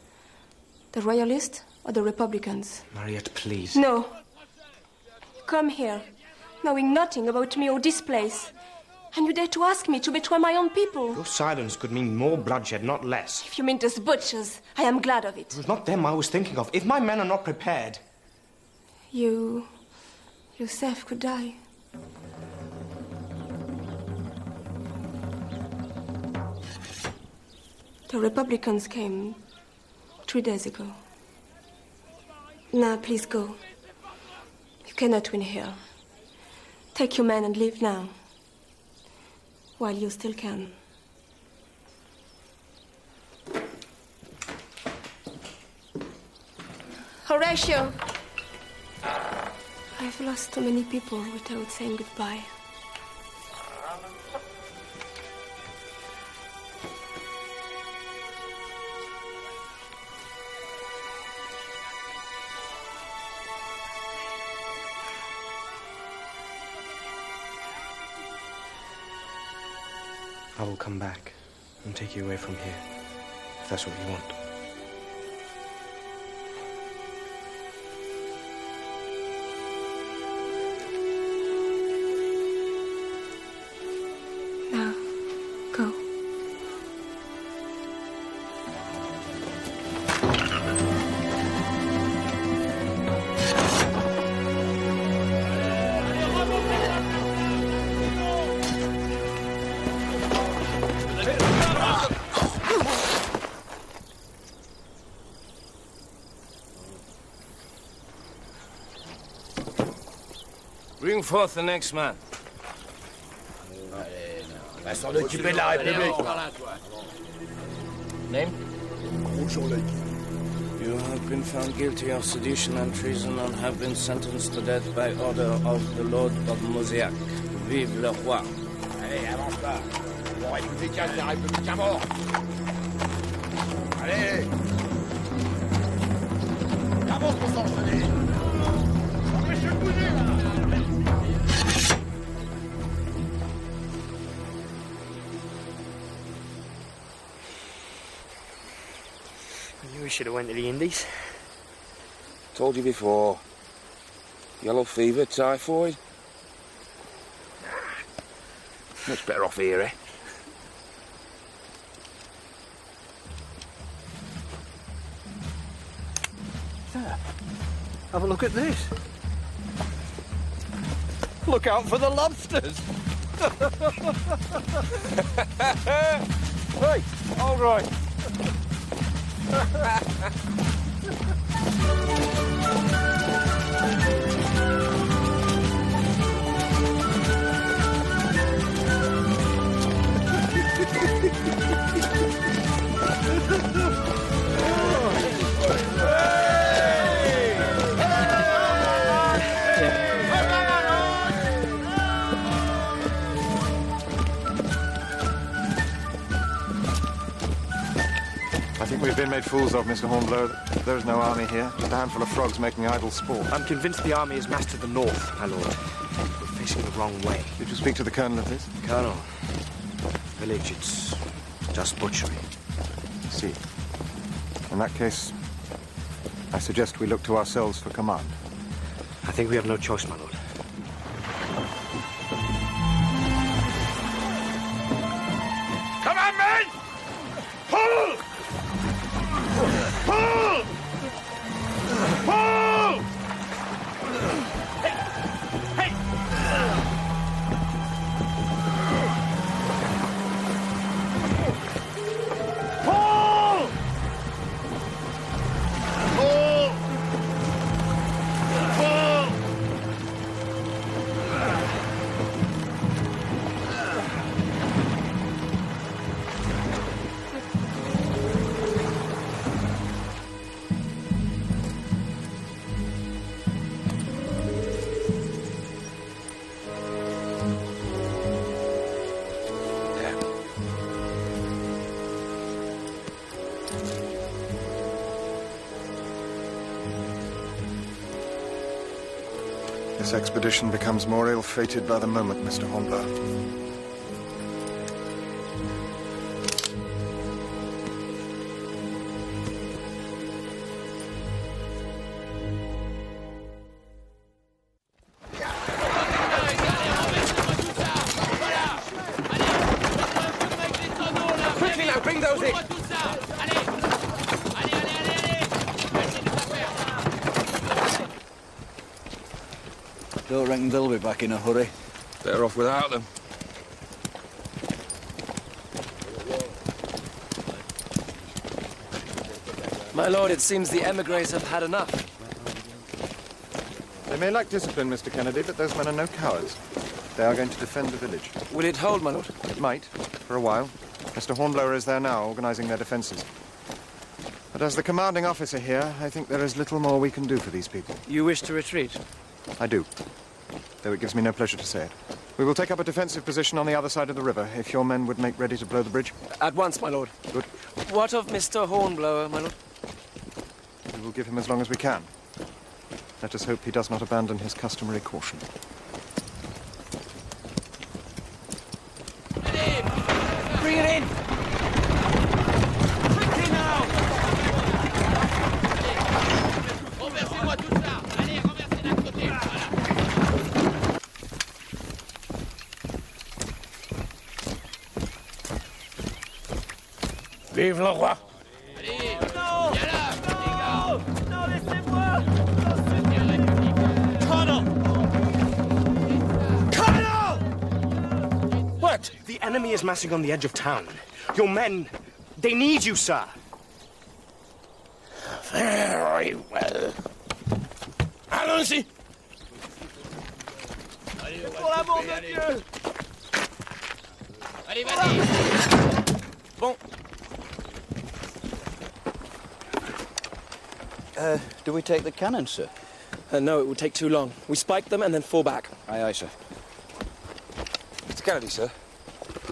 The Royalists or the Republicans? Mariette, please. No. Come here, knowing nothing about me or this place. And you dare to ask me to betray my own people? Your silence could mean more bloodshed, not less. If you mean those butchers, I am glad of it. It was not them I was thinking of. If my men are not prepared... You yourself could die. The Republicans came 3 days ago. Now, please go. You cannot win here. Take your men and leave now. While you still can. Horatio! I've lost too many people without saying goodbye. I will come back and take you away from here, if that's what you want. Now, go. Bring forth the next man. Va s'en occuper de la République. Name? You have been found guilty of sedition and treason and have been sentenced to death by order of the Lord of Mosiac. Vive le roi. Allez, avance pas. On va écouter qu'un des républicains morts. Allez. Avance pour s'enchaîner. Empêchez de bouger, là. We should have went to the Indies. Told you before. Yellow fever, typhoid. Much better off here, eh? There. Have a look at this. Look out for the lobsters. Hey, all right. I think we've been made fools of, Mr. Hornblower. There is no army here, just a handful of frogs making idle sport. I'm convinced the army has mastered the north, my lord. We're facing the wrong way. Did you speak to the colonel of this? Colonel. Village, it's just butchery. See. In that case, I suggest we look to ourselves for command. I think we have no choice, my lord. Come on, men! Pull! Pull! Pull! Hey! Hey! Pull! Pull! Pull! This expedition becomes more ill-fated by the moment, Mr. Hornblower. Don't reckon they'll be back in a hurry. Better off without them. My lord, it seems the emigres have had enough. They may lack discipline, Mr. Kennedy, but those men are no cowards. They are going to defend the village. Will it hold, my lord? It might, for a while. Mr. Hornblower is there now, organizing their defenses. But as the commanding officer here, I think there is little more we can do for these people. You wish to retreat? I do, though it gives me no pleasure to say it. We will take up a defensive position on the other side of the river, if your men would make ready to blow the bridge. At once, my lord. Good. What of Mr. Hornblower, my lord? We will give him as long as we can. Let us hope he does not abandon his customary caution. Bring it in! Quickly now! Vive le roi! What? The enemy is massing on the edge of town. Your men, they need you, sir. Very well. Allons-y! Bon. Do we take the cannon, sir? No, it would take too long. We spike them and then fall back. Aye, aye, sir. Mr. Kennedy, sir.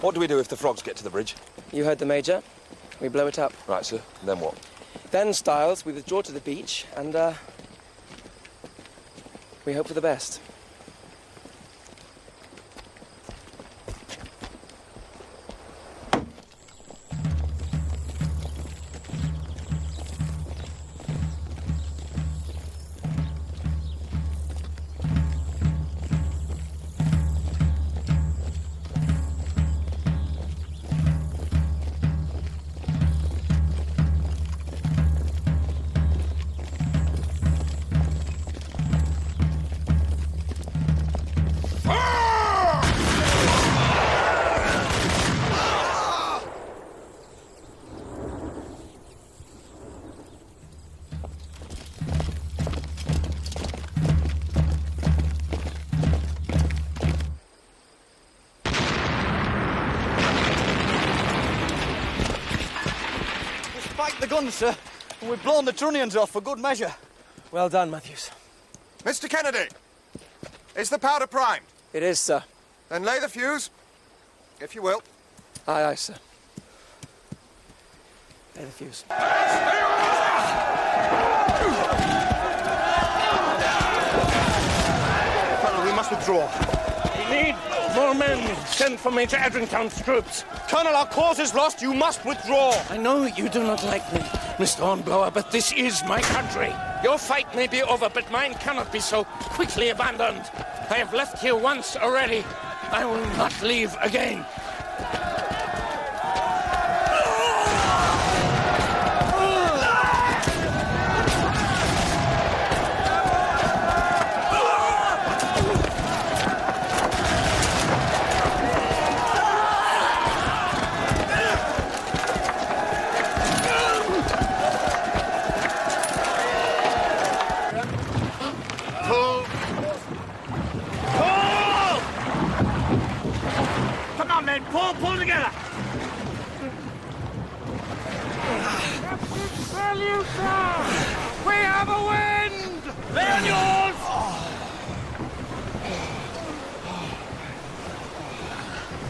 What do we do if the frogs get to the bridge? You heard the Major. We blow it up. Right, sir. And then what? Then, Styles, we withdraw to the beach and, we hope for the best. The guns, sir. And we've blown the trunnions off for good measure. Well done, Matthews. Mr. Kennedy! Is the powder primed? It is, sir. Then lay the fuse, if you will. Aye, aye, sir. Lay the fuse. Colonel, we must withdraw. We need more men. Send for Major Edrington's troops. Colonel, our cause is lost. You must withdraw. I know you do not like me, Mr. Hornblower, but this is my country. Your fight may be over, but mine cannot be so quickly abandoned. I have left here once already. I will not leave again. Pull together! We have a wind! Lay on yours!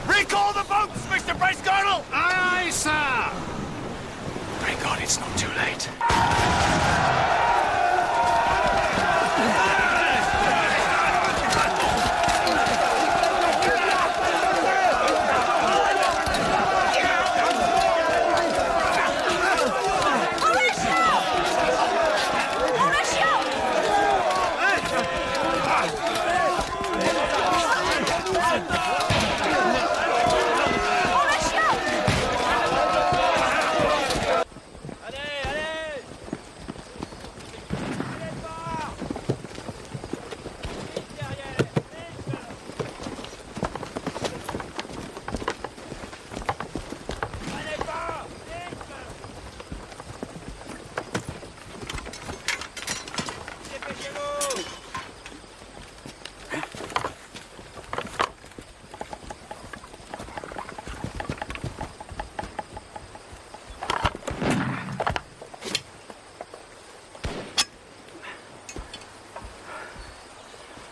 Recall the boats, Mr. Bracegirdle! Aye, aye, sir! Pray God it's not too late.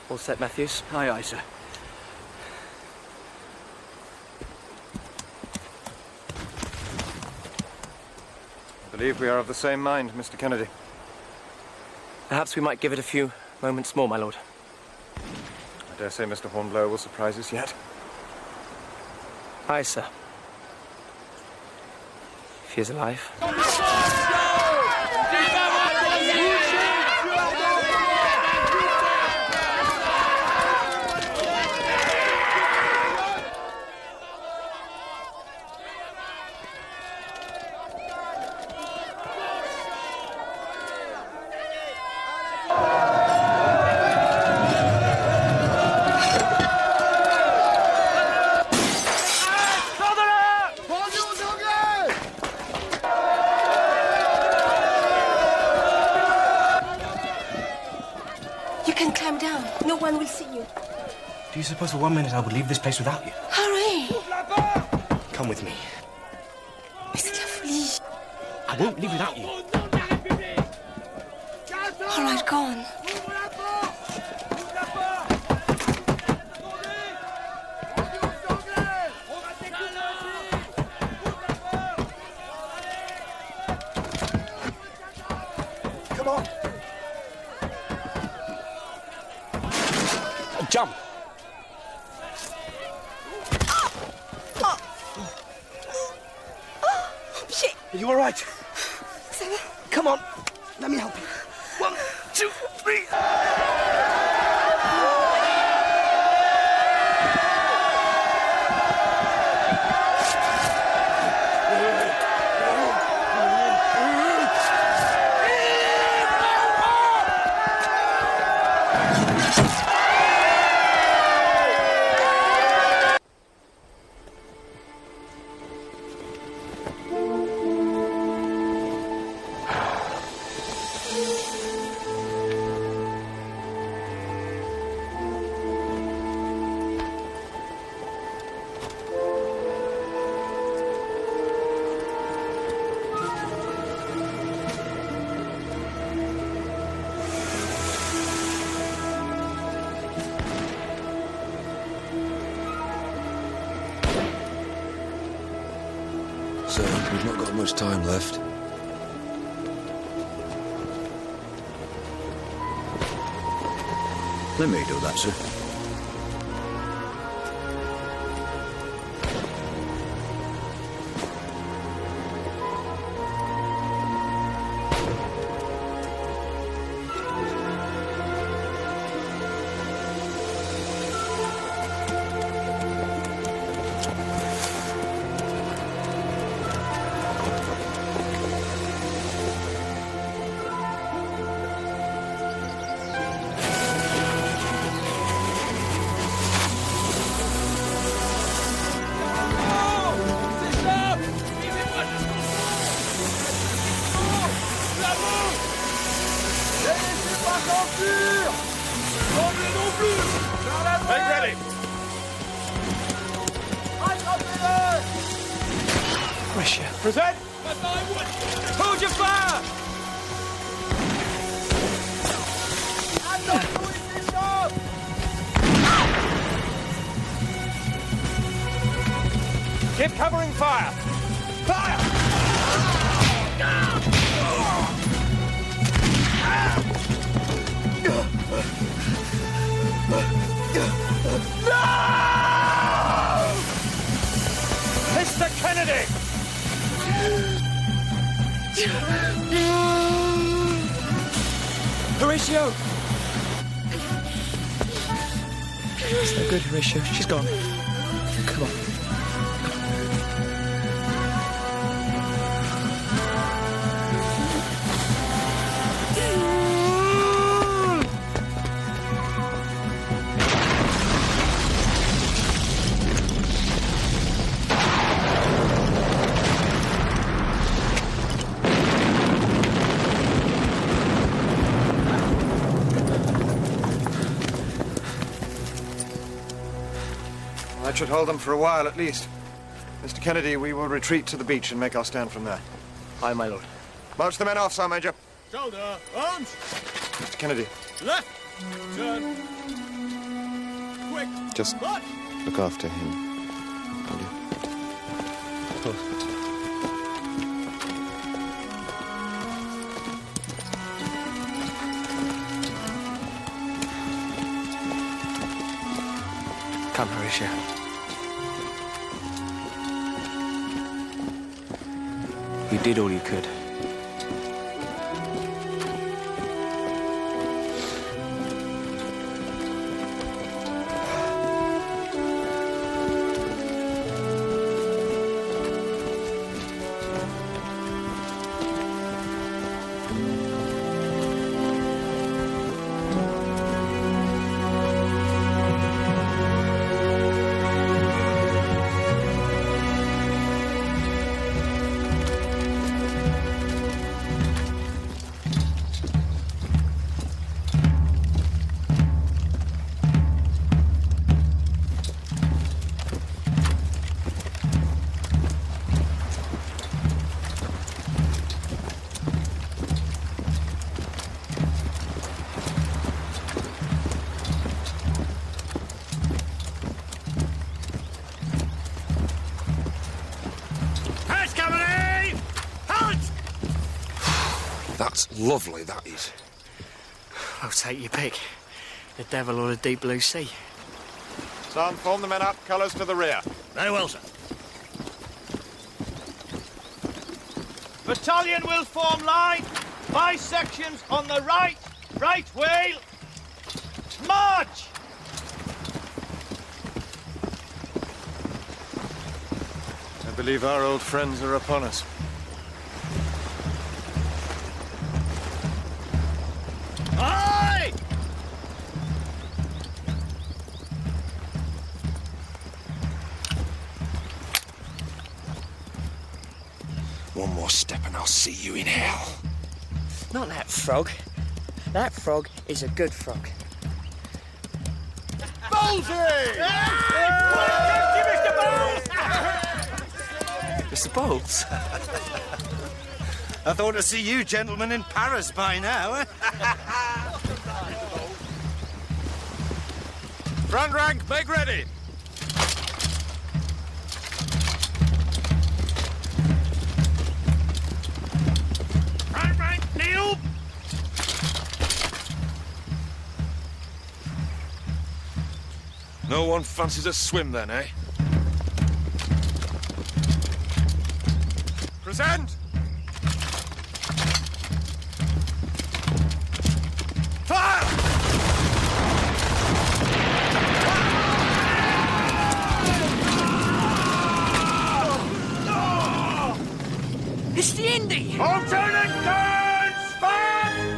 All set, Matthews? Aye, aye, sir. I believe we are of the same mind, Mr. Kennedy. Perhaps we might give it a few moments more, my lord. I dare say Mr. Hornblower will surprise us yet. Aye, sir. If he is alive. Do you suppose for 1 minute I would leave this place without you? Hurry! Come with me. Mais c'est de la folie. I won't leave without you. All right, go on. Come on. Jump. Are you all right? Come on. Let me help you. 1, 2, 3. Sir, we've not got much time left. Let me do that, sir. Present! Hold your fire! Keep covering fire! Fire! No! Mr. Kennedy! Horatio! It's no good, Horatio. She's gone. Come on. That should hold them for a while, at least. Mr. Kennedy, we will retreat to the beach and make our stand from there. Aye, my lord. March the men off, Sergeant Major. Shoulder, arms. Mr. Kennedy. Left. Turn. Just look after him, will you? Of course. Come, Horatio. You did all you could. That's lovely, that is. I'll take your pick. The devil or the deep blue sea. Son, form the men up, colours to the rear. Very well, sir. Battalion will form line. 5 sections on the right wheel. March! I believe our old friends are upon us. Aye! One more step and I'll see you in hell. Not that frog. That frog is a good frog. Bowlsy! Mr. Bowles? I thought to see you gentlemen in Paris by now, eh? Front rank, make ready. Front rank, kneel! No one fancies a swim then, eh? Present! Fire! It's the Indy! Alternate turn, span!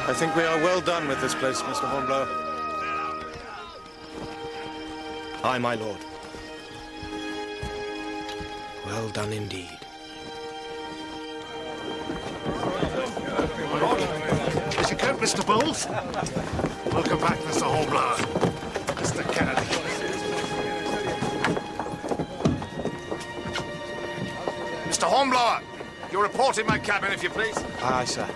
I think we are well done with this place, Mr. Hornblower. Aye, my lord. Well done indeed. Is your coat, Mr. Bowles? Welcome back, Mr. Hornblower. Mr. Kennedy. Mr. Hornblower, your report in my cabin, if you please. Aye, sir.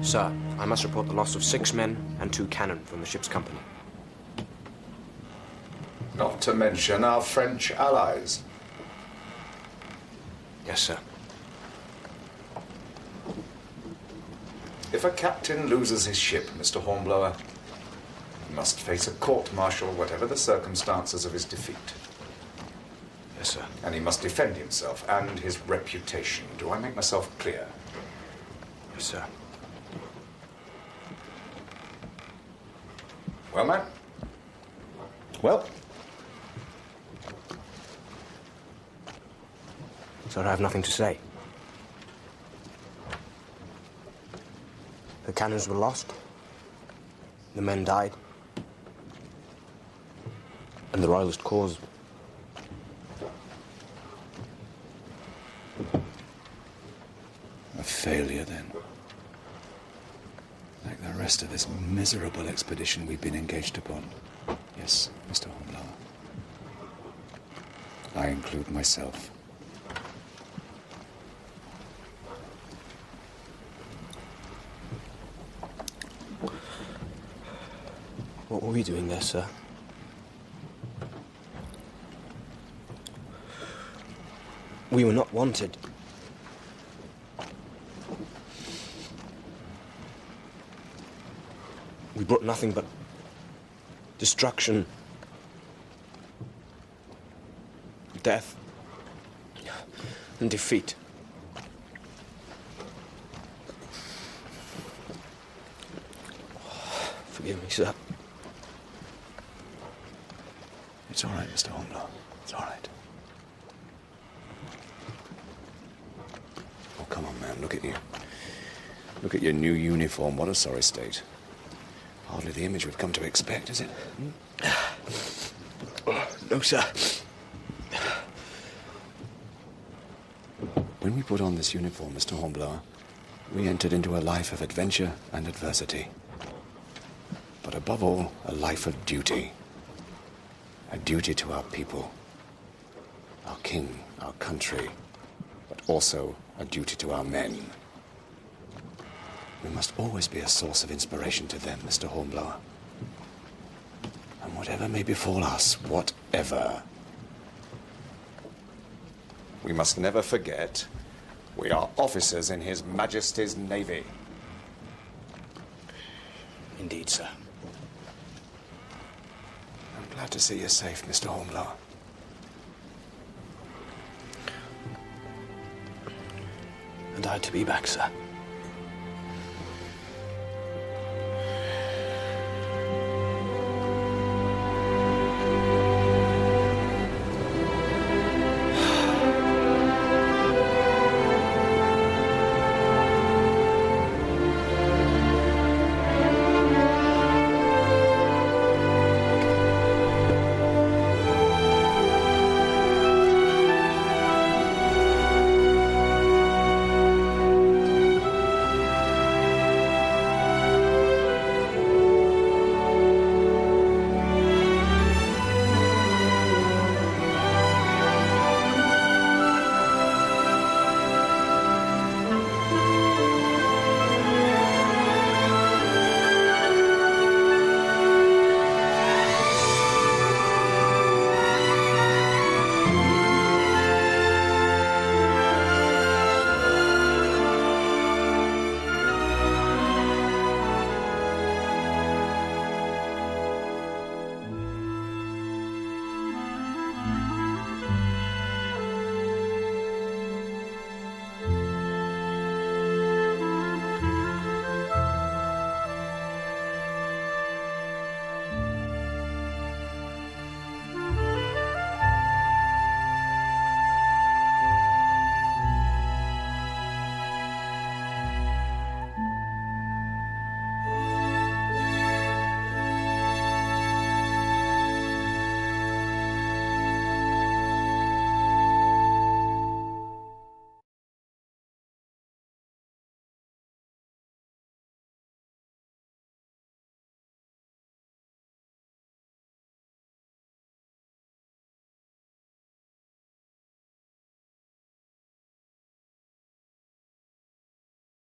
Sir, I must report the loss of 6 men and 2 cannon from the ship's company. Not to mention our French allies. Yes, sir. If a captain loses his ship, Mr. Hornblower, he must face a court-martial, whatever the circumstances of his defeat. Yes, sir. And he must defend himself and his reputation. Do I make myself clear? Yes, sir. Well, man. Well. Sir, I have nothing to say. The cannons were lost. The men died. And the royalist cause... a failure, then. Like the rest of this miserable expedition we've been engaged upon. Yes, Mr. Hornblower. I include myself. What were we doing there, sir? We were not wanted. We brought nothing but destruction, death, and defeat. Forgive me, sir. It's all right, Mr. Hornblower. It's all right. Oh, come on, man. Look at you. Look at your new uniform. What a sorry state. Hardly the image we've come to expect, is it? No, sir. When we put on this uniform, Mr. Hornblower, we entered into a life of adventure and adversity. But above all, a life of duty. A duty to our people, our king, our country, but also a duty to our men. We must always be a source of inspiration to them, Mr. Hornblower. And whatever may befall us, whatever, we must never forget we are officers in His Majesty's Navy. Indeed, sir. I'm glad to see you safe, Mr. Hornblower. And I to be back, sir.